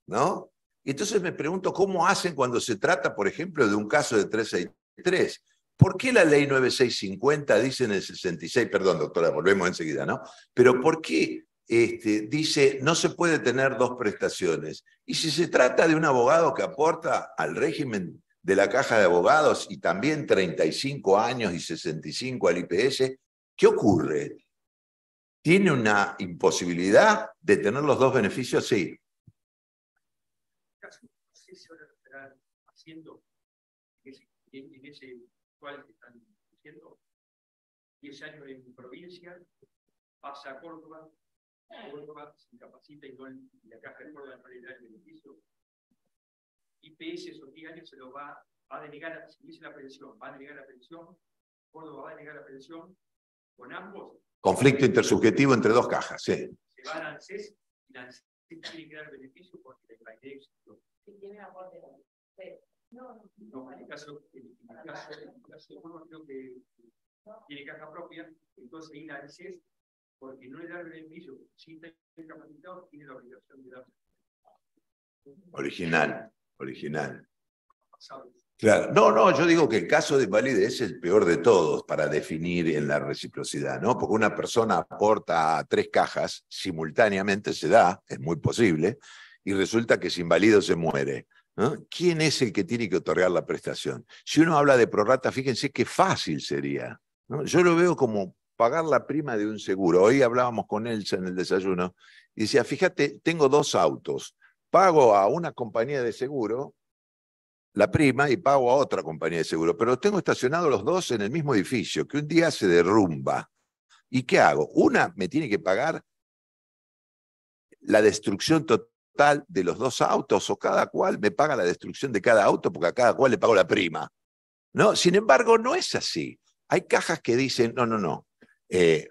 ¿no? Y entonces me pregunto cómo hacen cuando se trata, por ejemplo, de un caso de 363. ¿Por qué la ley 9650 dice en el 66, perdón doctora, volvemos enseguida, ¿no? Pero ¿por qué dice no se puede tener 2 prestaciones? Y si se trata de un abogado que aporta al régimen de la caja de abogados y también 35 años y 65 al IPS, ¿qué ocurre? ¿Tiene una imposibilidad de tener los 2 beneficios? Sí. ¿Qué se van a esperar haciendo en ese cual están diciendo? 10 años en provincia, pasa a Córdoba se incapacita y la caja de Córdoba no le da el beneficio. IPS esos 10 años se lo va a denegar, si dice la pensión, va a denegar la pensión, Córdoba va a denegar la pensión, con ambos. Conflicto intersubjetivo entre 2 cajas, sí. Se va a ANSES y la ANSES tiene que dar beneficio porque la idea es tiene aporte. No, en el caso de uno creo que tiene caja propia, entonces ahí la ANSES, porque no le da el beneficio, si está incapacitado, tiene la obligación de dar. Original. Claro. No, yo digo que el caso de invalidez es el peor de todos para definir en la reciprocidad, ¿no? Porque una persona aporta a 3 cajas, simultáneamente se da, es muy posible, y resulta que ese inválido se muere, ¿no? ¿Quién es el que tiene que otorgar la prestación? Si uno habla de prorrata, fíjense qué fácil sería, ¿no? Yo lo veo como pagar la prima de un seguro. Hoy hablábamos con Elsa en el desayuno y decía, fíjate, tengo 2 autos, pago a una compañía de seguro la prima y pago a otra compañía de seguro, pero tengo estacionados los 2 en el mismo edificio, que un día se derrumba. ¿Y qué hago? Una me tiene que pagar la destrucción total de los 2 autos, o cada cual me paga la destrucción de cada auto porque a cada cual le pago la prima, ¿no? Sin embargo, no es así. Hay cajas que dicen, no,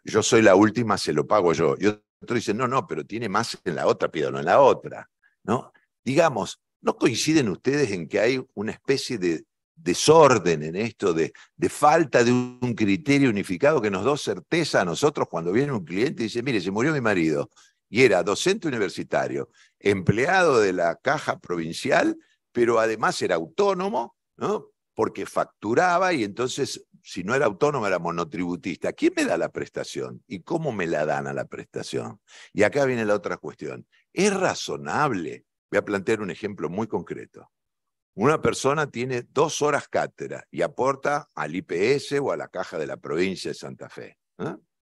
yo soy la última, se lo pago yo. Y otro dice, no, pero tiene más en la otra, pídalo en la otra, ¿no? Digamos, ¿no coinciden ustedes en que hay una especie de desorden en esto, de falta de un criterio unificado que nos da certeza a nosotros cuando viene un cliente y dice, mire, se murió mi marido, y era docente universitario, empleado de la caja provincial, pero además era autónomo, ¿no? Porque facturaba y entonces, si no era autónomo, era monotributista. ¿Quién me da la prestación? ¿Y cómo me la dan a la prestación? Y acá viene la otra cuestión. ¿Es razonable? Voy a plantear un ejemplo muy concreto. Una persona tiene 2 horas cátedra y aporta al IPS o a la caja de la provincia de Santa Fe.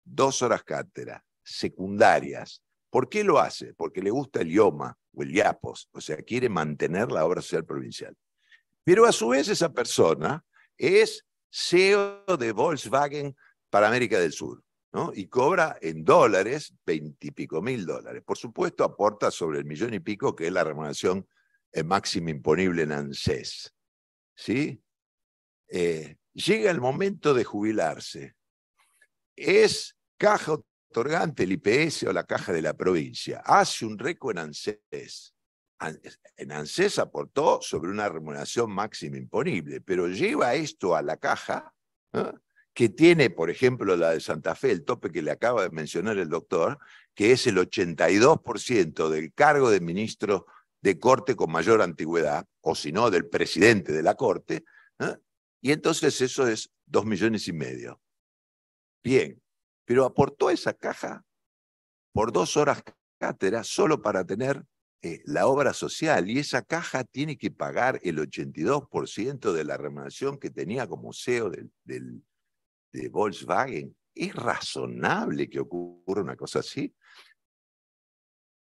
2 horas cátedra, secundarias. ¿Por qué lo hace? Porque le gusta el IOMA o el IAPOS, o sea, quiere mantener la obra social provincial. Pero a su vez esa persona es CEO de Volkswagen para América del Sur, ¿no? Y cobra en dólares, 20 y pico mil dólares. Por supuesto, aporta sobre el 1 millón y pico, que es la remuneración máxima imponible en ANSES. ¿Sí? Llega el momento de jubilarse. ¿Es caja otorgante, el IPS o la caja de la provincia, hace un récord en ANSES. En ANSES aportó sobre una remuneración máxima imponible, pero lleva esto a la caja, ¿eh? Que tiene, por ejemplo, la de Santa Fe, el tope que le acaba de mencionar el doctor, que es el 82% del cargo de ministro de Corte con mayor antigüedad, o si no, del presidente de la Corte, ¿eh? Y entonces eso es 2,5 millones. Bien, pero aportó esa caja por 2 horas cátedra solo para tener la obra social, y esa caja tiene que pagar el 82% de la remuneración que tenía como CEO de Volkswagen. ¿Es razonable que ocurra una cosa así?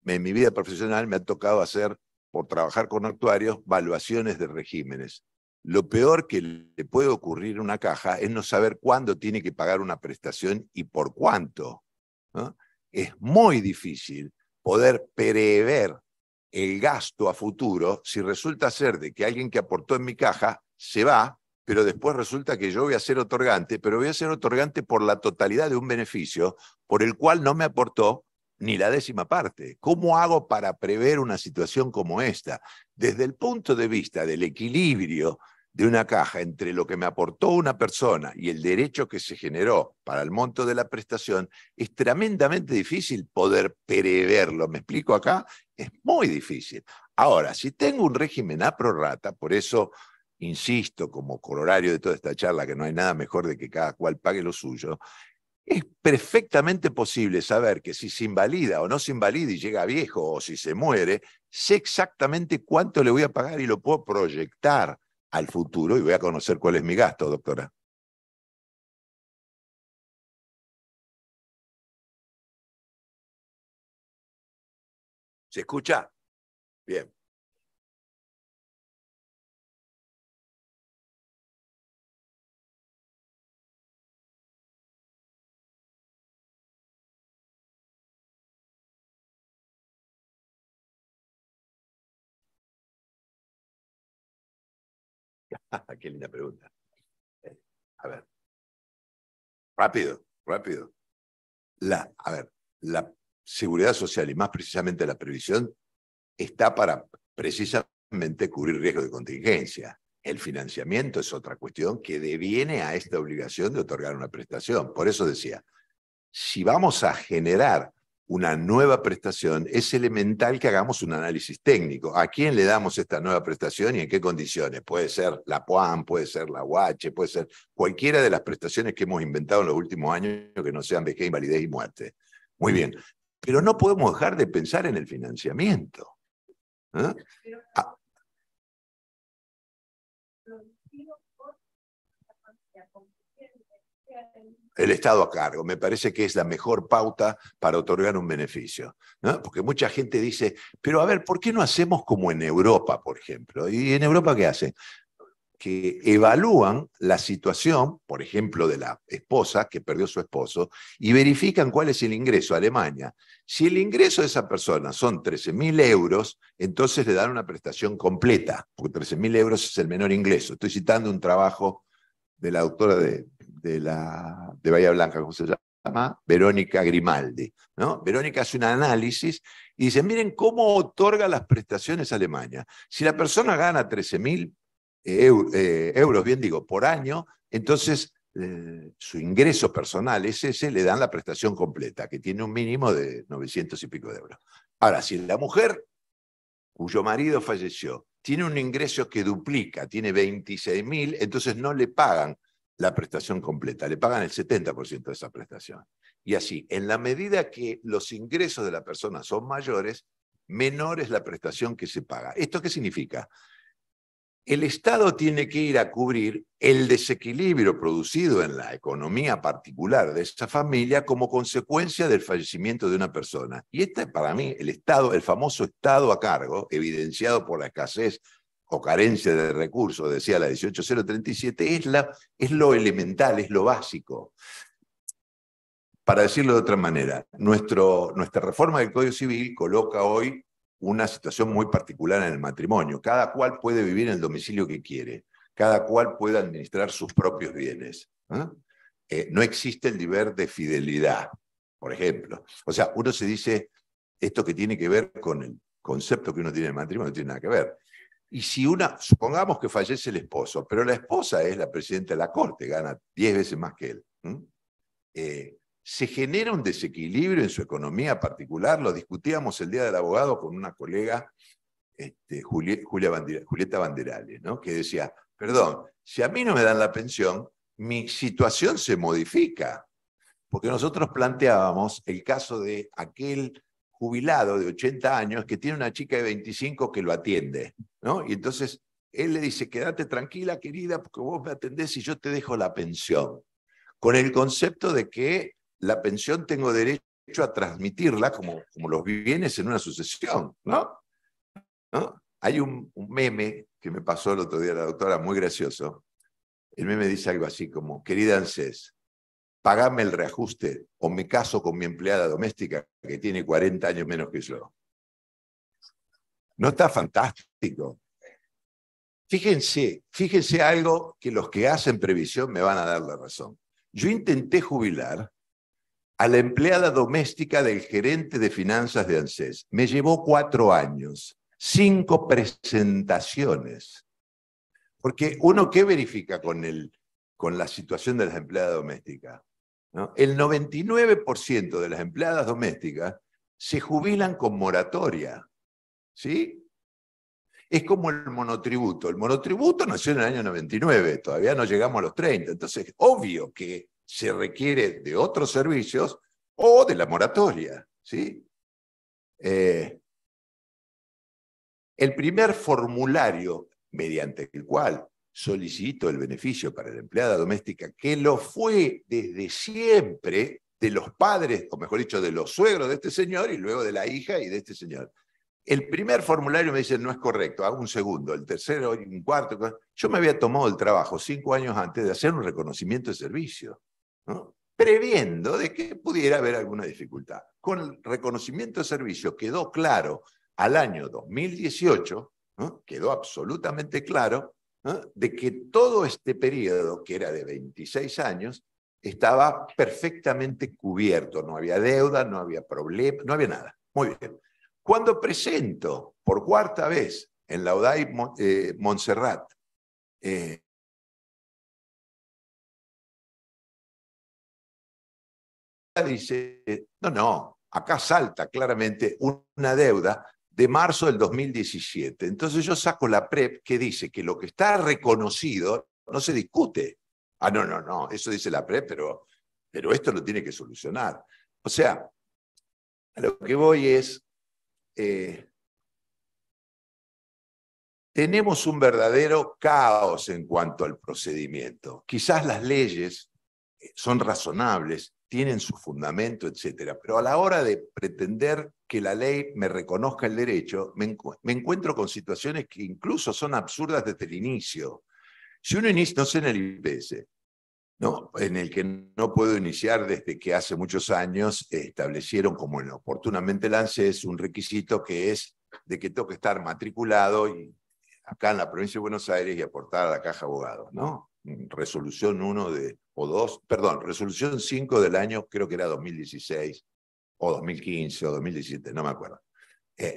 En mi vida profesional me ha tocado hacer, por trabajar con actuarios, valuaciones de regímenes. Lo peor que le puede ocurrir a una caja es no saber cuándo tiene que pagar una prestación y por cuánto, ¿no? Es muy difícil poder prever el gasto a futuro si resulta ser de que alguien que aportó en mi caja se va, pero después resulta que yo voy a ser otorgante, pero voy a ser otorgante por la totalidad de un beneficio por el cual no me aportó ni la 10ª parte. ¿Cómo hago para prever una situación como esta? Desde el punto de vista del equilibrio de una caja entre lo que me aportó una persona y el derecho que se generó para el monto de la prestación, es tremendamente difícil poder preverlo. ¿Me explico acá? Es muy difícil. Ahora, si tengo un régimen a prorrata, por eso insisto como corolario de toda esta charla que no hay nada mejor de que cada cual pague lo suyo, es perfectamente posible saber que si se invalida o no se invalida y llega viejo o si se muere, sé exactamente cuánto le voy a pagar y lo puedo proyectar al futuro y voy a conocer cuál es mi gasto, doctora. ¿Se escucha? Bien. Qué linda pregunta. A ver. Rápido, rápido. A ver, la seguridad social y más precisamente la previsión está para precisamente cubrir riesgos de contingencia. El financiamiento es otra cuestión que deviene a esta obligación de otorgar una prestación. Por eso decía, si vamos a generar una nueva prestación, es elemental que hagamos un análisis técnico. ¿A quién le damos esta nueva prestación y en qué condiciones? Puede ser la POAM, puede ser la UH, puede ser cualquiera de las prestaciones que hemos inventado en los últimos años que no sean vejez, invalidez y muerte. Muy bien, pero no podemos dejar de pensar en el financiamiento. ¿Eh? Ah. El Estado a cargo, me parece que es la mejor pauta para otorgar un beneficio, ¿no? Porque mucha gente dice, pero a ver, ¿por qué no hacemos como en Europa, por ejemplo? ¿Y en Europa qué hacen? Que evalúan la situación, por ejemplo, de la esposa que perdió su esposo, y verifican cuál es el ingreso. Alemania, si el ingreso de esa persona son 13.000 euros, entonces le dan una prestación completa, porque 13.000 euros es el menor ingreso. Estoy citando un trabajo de la doctora de Bahía Blanca, ¿cómo se llama? Verónica Grimaldi, ¿no? Verónica hace un análisis y dice, miren cómo otorga las prestaciones a Alemania. Si la persona gana 13.000 euros, bien digo, por año, entonces su ingreso personal es ese, le dan la prestación completa, que tiene un mínimo de 900 y pico de euros. Ahora, si la mujer cuyo marido falleció tiene un ingreso que duplica, tiene 26.000, entonces no le pagan la prestación completa, le pagan el 70% de esa prestación. Y así, en la medida que los ingresos de la persona son mayores, menor es la prestación que se paga. ¿Esto qué significa? El Estado tiene que ir a cubrir el desequilibrio producido en la economía particular de esa familia como consecuencia del fallecimiento de una persona. Y este, para mí, el Estado, el famoso Estado a cargo, evidenciado por la escasez o carencia de recursos, decía la 18037, es lo elemental, es lo básico. Para decirlo de otra manera, nuestra reforma del Código Civil coloca hoy una situación muy particular en el matrimonio. Cada cual puede vivir en el domicilio que quiere, cada cual puede administrar sus propios bienes. No existe el deber de fidelidad. por ejemplo. O sea, uno se dice, esto que tiene que ver con el concepto que uno tiene de matrimonio no tiene nada que ver. Y si supongamos que fallece el esposo, pero la esposa es la presidenta de la corte, gana 10 veces más que él. Se genera un desequilibrio en su economía particular, lo discutíamos el día del abogado con una colega, Julieta Banderales, ¿no? Que decía, perdón, si a mí no me dan la pensión, mi situación se modifica, porque nosotros planteábamos el caso de aquel jubilado de 80 años que tiene una chica de 25 que lo atiende, ¿no? Y entonces él le dice, quédate tranquila, querida, porque vos me atendés y yo te dejo la pensión, con el concepto de que la pensión tengo derecho a transmitirla como los bienes en una sucesión, ¿no? Hay un meme que me pasó el otro día la doctora, muy gracioso. El meme dice algo así como, querida ANSES, pagame el reajuste o me caso con mi empleada doméstica que tiene 40 años menos que yo. ¿No está fantástico? Fíjense algo que los que hacen previsión me van a dar la razón. Yo intenté jubilar a la empleada doméstica del gerente de finanzas de ANSES. Me llevó 4 años, 5 presentaciones. Porque uno, ¿qué verifica con la situación de las empleadas domésticas? ¿No? El 99% de las empleadas domésticas se jubilan con moratoria. ¿Sí? Es como el monotributo. El monotributo nació en el año 99, todavía no llegamos a los 30. Entonces, obvio que se requiere de otros servicios o de la moratoria. ¿Sí? El primer formulario mediante el cual solicito el beneficio para la empleada doméstica, que lo fue desde siempre de los padres, o mejor dicho, de los suegros de este señor y luego de la hija y de este señor. El primer formulario me dice no es correcto, hago un segundo, el tercero, un cuarto. Yo me había tomado el trabajo 5 años antes de hacer un reconocimiento de servicio, ¿no? Previendo de que pudiera haber alguna dificultad. Con el reconocimiento de servicio quedó claro al año 2018, ¿no? Quedó absolutamente claro, ¿no? De que todo este periodo, que era de 26 años, estaba perfectamente cubierto. No había deuda, no había problema, no había nada. Muy bien. Cuando presento por 4ª vez en la UDAI Montserrat dice, no, acá salta claramente una deuda de marzo del 2017. Entonces yo saco la PREP que dice que lo que está reconocido no se discute. No, eso dice la PREP, pero esto lo tiene que solucionar. O sea, a lo que voy es, tenemos un verdadero caos en cuanto al procedimiento. Quizás las leyes son razonables, tienen su fundamento, etcétera, pero a la hora de pretender que la ley me reconozca el derecho, me encuentro con situaciones que incluso son absurdas desde el inicio. Si uno inicia, no sé, en el IPS, ¿no? En el que no puedo iniciar desde que hace muchos años establecieron, como oportunamente el ANSES, un requisito que es de que tengo que estar matriculado y acá en la provincia de Buenos Aires y aportar a la Caja de Abogados, ¿no? Resolución 5 del año, creo que era 2016, o 2015, o 2017, no me acuerdo.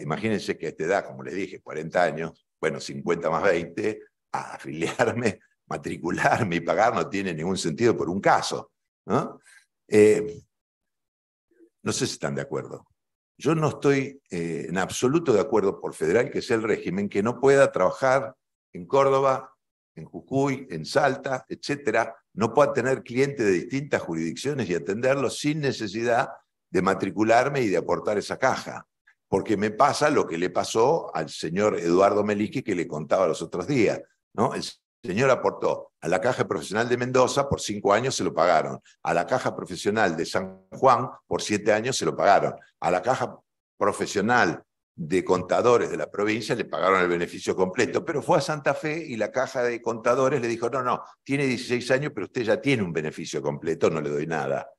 Imagínense que a esta edad, como les dije, 40 años, bueno, 50 más 20, a afiliarme, matricularme y pagar no tiene ningún sentido por un caso, ¿no? No sé si están de acuerdo. Yo no estoy en absoluto de acuerdo, por federal que sea el régimen, que no pueda trabajar en Córdoba, en Jujuy, en Salta, etcétera, no pueda tener clientes de distintas jurisdicciones y atenderlos sin necesidad de matricularme y de aportar esa caja. Porque me pasa lo que le pasó al señor Eduardo Melisqui, que le contaba los otros días, ¿no? El señor aportó a la Caja Profesional de Mendoza, por 5 años se lo pagaron. A la Caja Profesional de San Juan, por 7 años se lo pagaron. A la Caja Profesional de Contadores de la provincia le pagaron el beneficio completo, pero fue a Santa Fe y la Caja de Contadores le dijo, no, tiene 16 años, pero usted ya tiene un beneficio completo, no le doy nada,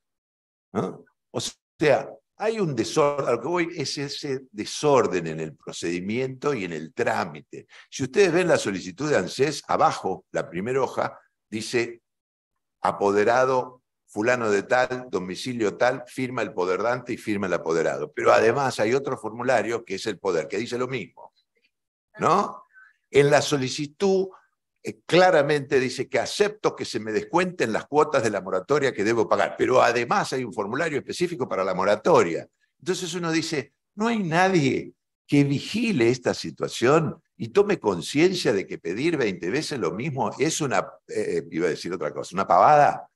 ¿no? O sea, hay un desorden, a lo que voy es ese desorden en el procedimiento y en el trámite. Si ustedes ven la solicitud de ANSES, abajo, la primera hoja, dice apoderado fulano de tal, domicilio tal, firma el poderdante y firma el apoderado. Pero además hay otro formulario que es el poder, que dice lo mismo, ¿no? En la solicitud claramente dice que acepto que se me descuenten las cuotas de la moratoria que debo pagar, pero además hay un formulario específico para la moratoria. Entonces uno dice, no hay nadie que vigile esta situación y tome conciencia de que pedir 20 veces lo mismo es una, iba a decir otra cosa, una pavada.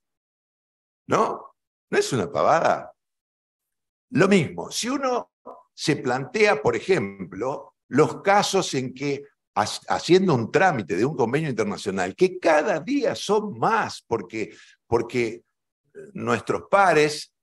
¿No? No es una pavada. Lo mismo, si uno se plantea, por ejemplo, los casos en que haciendo un trámite de un convenio internacional, que cada día son más, porque nuestros pares,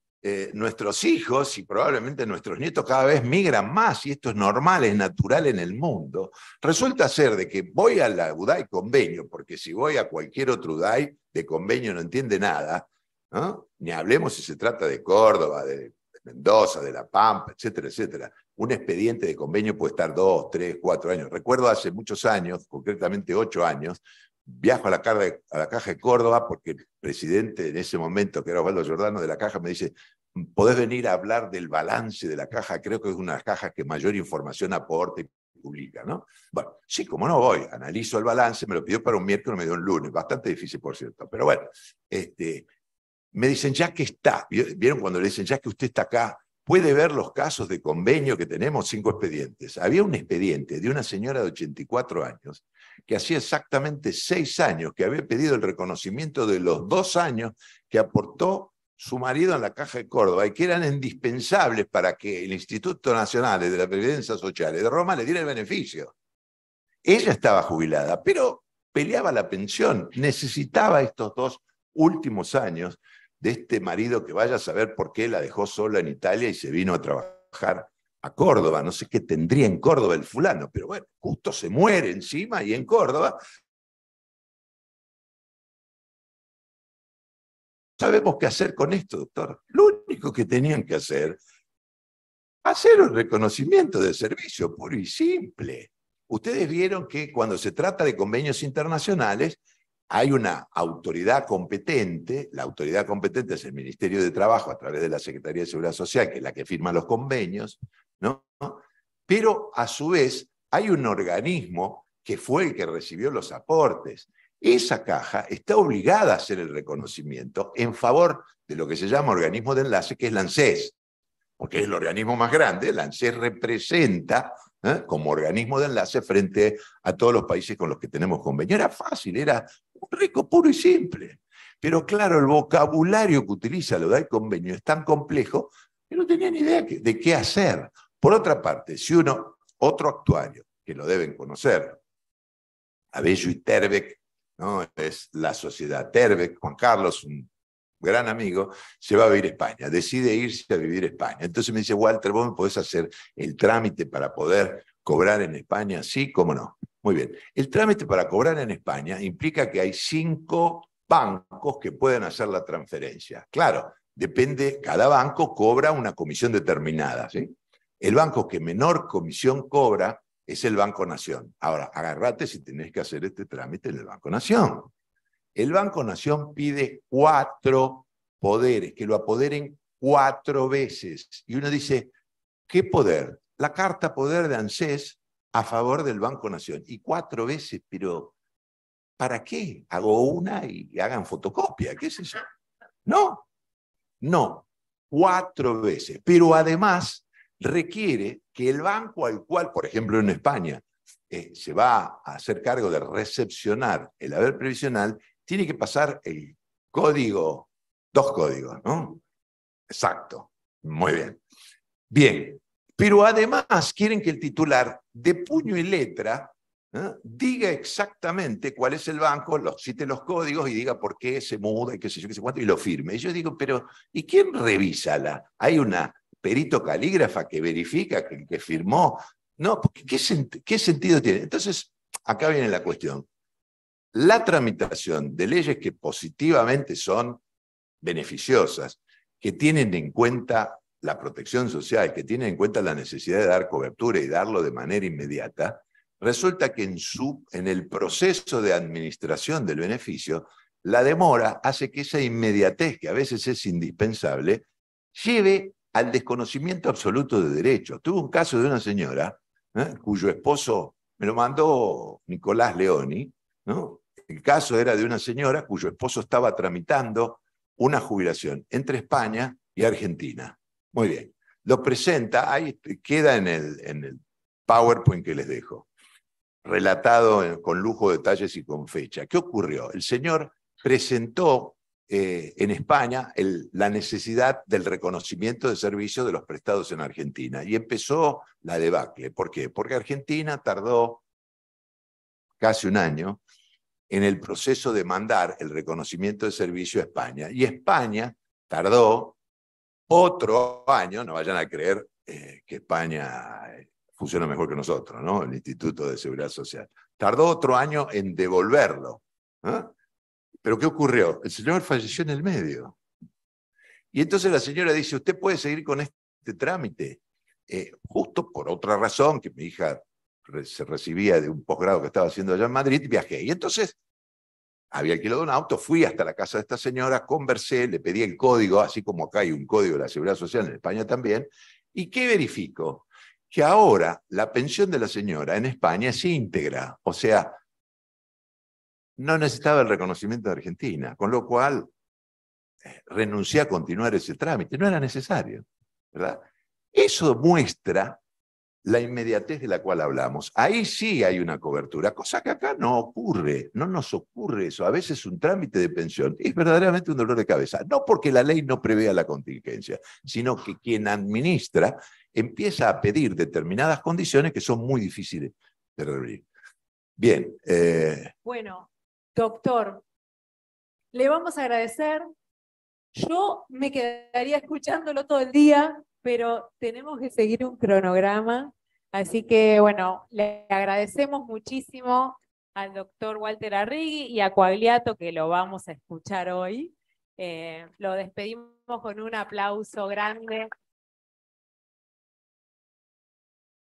nuestros hijos y probablemente nuestros nietos cada vez migran más, y esto es normal, es natural en el mundo, resulta ser de que voy a la UDAI convenio, porque si voy a cualquier otro UDAI de convenio no entiende nada, ¿no? Ni hablemos si se trata de Córdoba, de Mendoza, de La Pampa, etcétera, etcétera. Un expediente de convenio puede estar 2, 3, 4 años. Recuerdo hace muchos años, concretamente 8 años, viajo a la Caja de Córdoba porque el presidente en ese momento, que era Osvaldo Giordano de la Caja, me dice, ¿podés venir a hablar del balance de la Caja? Creo que es una de las cajas que mayor información aporta y publica, ¿no? Bueno, sí, como no voy, analizo el balance, me lo pidió para un miércoles, me dio un lunes, bastante difícil, por cierto, pero bueno, me dicen, ya que está, ¿vieron cuando le dicen, ya que usted está acá, puede ver los casos de convenio que tenemos, 5 expedientes? Había un expediente de una señora de 84 años que hacía exactamente 6 años que había pedido el reconocimiento de los 2 años que aportó su marido en la Caja de Córdoba y que eran indispensables para que el Instituto Nacional de la Previdencia Social de Roma le diera el beneficio. Ella estaba jubilada, pero peleaba la pensión, necesitaba estos 2 últimos años de este marido que vaya a saber por qué la dejó sola en Italia y se vino a trabajar a Córdoba. No sé qué tendría en Córdoba el fulano, pero bueno, justo se muere encima y en Córdoba. ¿Sabemos qué hacer con esto, doctor? Lo único que tenían que hacer un reconocimiento de servicio puro y simple. Ustedes vieron que cuando se trata de convenios internacionales, hay una autoridad competente, la autoridad competente es el Ministerio de Trabajo a través de la Secretaría de Seguridad Social, que es la que firma los convenios, ¿no? Pero a su vez hay un organismo que fue el que recibió los aportes. Esa caja está obligada a hacer el reconocimiento en favor de lo que se llama organismo de enlace, que es la ANSES, porque es el organismo más grande. La ANSES representa como organismo de enlace frente a todos los países con los que tenemos convenio. Era fácil, era un rico puro y simple. Pero claro, el vocabulario que utiliza lo del convenio es tan complejo que no tenía ni idea de qué hacer. Por otra parte, si otro actuario, que lo deben conocer, Abello y Terbeck, ¿no? Es la sociedad Terbeck, Juan Carlos, un gran amigo, se va a vivir a España, decide irse a vivir a España. Entonces me dice, Walter, ¿vos me podés hacer el trámite para poder cobrar en España? Sí, cómo no. Muy bien. El trámite para cobrar en España implica que hay 5 bancos que pueden hacer la transferencia. Claro, depende, cada banco cobra una comisión determinada, ¿sí? El banco que menor comisión cobra es el Banco Nación. Ahora, agárrate si tenés que hacer este trámite en el Banco Nación. El Banco Nación pide 4 poderes, que lo apoderen 4 veces. Y uno dice, ¿qué poder? La carta poder de ANSES a favor del Banco Nación. Y 4 veces, pero ¿para qué? Hago una y hagan fotocopia, ¿qué es eso? No, 4 veces. Pero además requiere que el banco al cual, por ejemplo en España, se va a hacer cargo de recepcionar el haber previsional, tiene que pasar el código, 2 códigos, ¿no? Exacto. Muy bien. Bien. Pero además quieren que el titular de puño y letra diga exactamente cuál es el banco, cite los códigos y diga por qué se muda y qué sé yo, qué sé cuánto, y lo firme. Y yo digo, pero ¿y quién revisa? ¿Hay una perito calígrafa que verifica que el que firmó? No, porque ¿qué sentido tiene? Entonces, acá viene la cuestión. La tramitación de leyes que positivamente son beneficiosas, que tienen en cuenta la protección social, que tienen en cuenta la necesidad de dar cobertura y darlo de manera inmediata, resulta que en el proceso de administración del beneficio, la demora hace que esa inmediatez, que a veces es indispensable, lleve al desconocimiento absoluto de derechos. Tuve un caso de una señora, cuyo esposo me lo mandó Nicolás Leoni, ¿no? El caso era de una señora cuyo esposo estaba tramitando una jubilación entre España y Argentina. Muy bien. Lo presenta, ahí queda en el PowerPoint que les dejo, relatado con lujo de detalles y con fecha. ¿Qué ocurrió? El señor presentó en España la necesidad del reconocimiento de servicios de los prestados en Argentina y empezó la debacle. ¿Por qué? Porque Argentina tardó casi un año en el proceso de mandar el reconocimiento de servicio a España. Y España tardó otro año, no vayan a creer que España funciona mejor que nosotros, ¿no? El Instituto de Seguridad Social. Tardó otro año en devolverlo. ¿Pero qué ocurrió? El señor falleció en el medio. Y entonces la señora dice, ¿usted puede seguir con este trámite? Justo por otra razón, que mi hija se recibía de un posgrado que estaba haciendo allá en Madrid, viajé. Y entonces había alquilado un auto, fui hasta la casa de esta señora, conversé, le pedí el código, así como acá hay un código de la Seguridad Social, en España también. ¿Y qué verifico? Que ahora la pensión de la señora en España es íntegra, o sea, no necesitaba el reconocimiento de Argentina, con lo cual renuncié a continuar ese trámite, no era necesario, ¿verdad? Eso muestra la inmediatez de la cual hablamos. Ahí sí hay una cobertura, cosa que acá no ocurre, no nos ocurre eso. A veces un trámite de pensión es verdaderamente un dolor de cabeza, no porque la ley no prevea la contingencia, sino que quien administra empieza a pedir determinadas condiciones que son muy difíciles de reunir. Bien. Bueno, doctor, le vamos a agradecer. Yo me quedaría escuchándolo todo el día, pero tenemos que seguir un cronograma. Así que, bueno, le agradecemos muchísimo al doctor Walter Arrigui y a Quagliato, que lo vamos a escuchar hoy. Lo despedimos con un aplauso grande.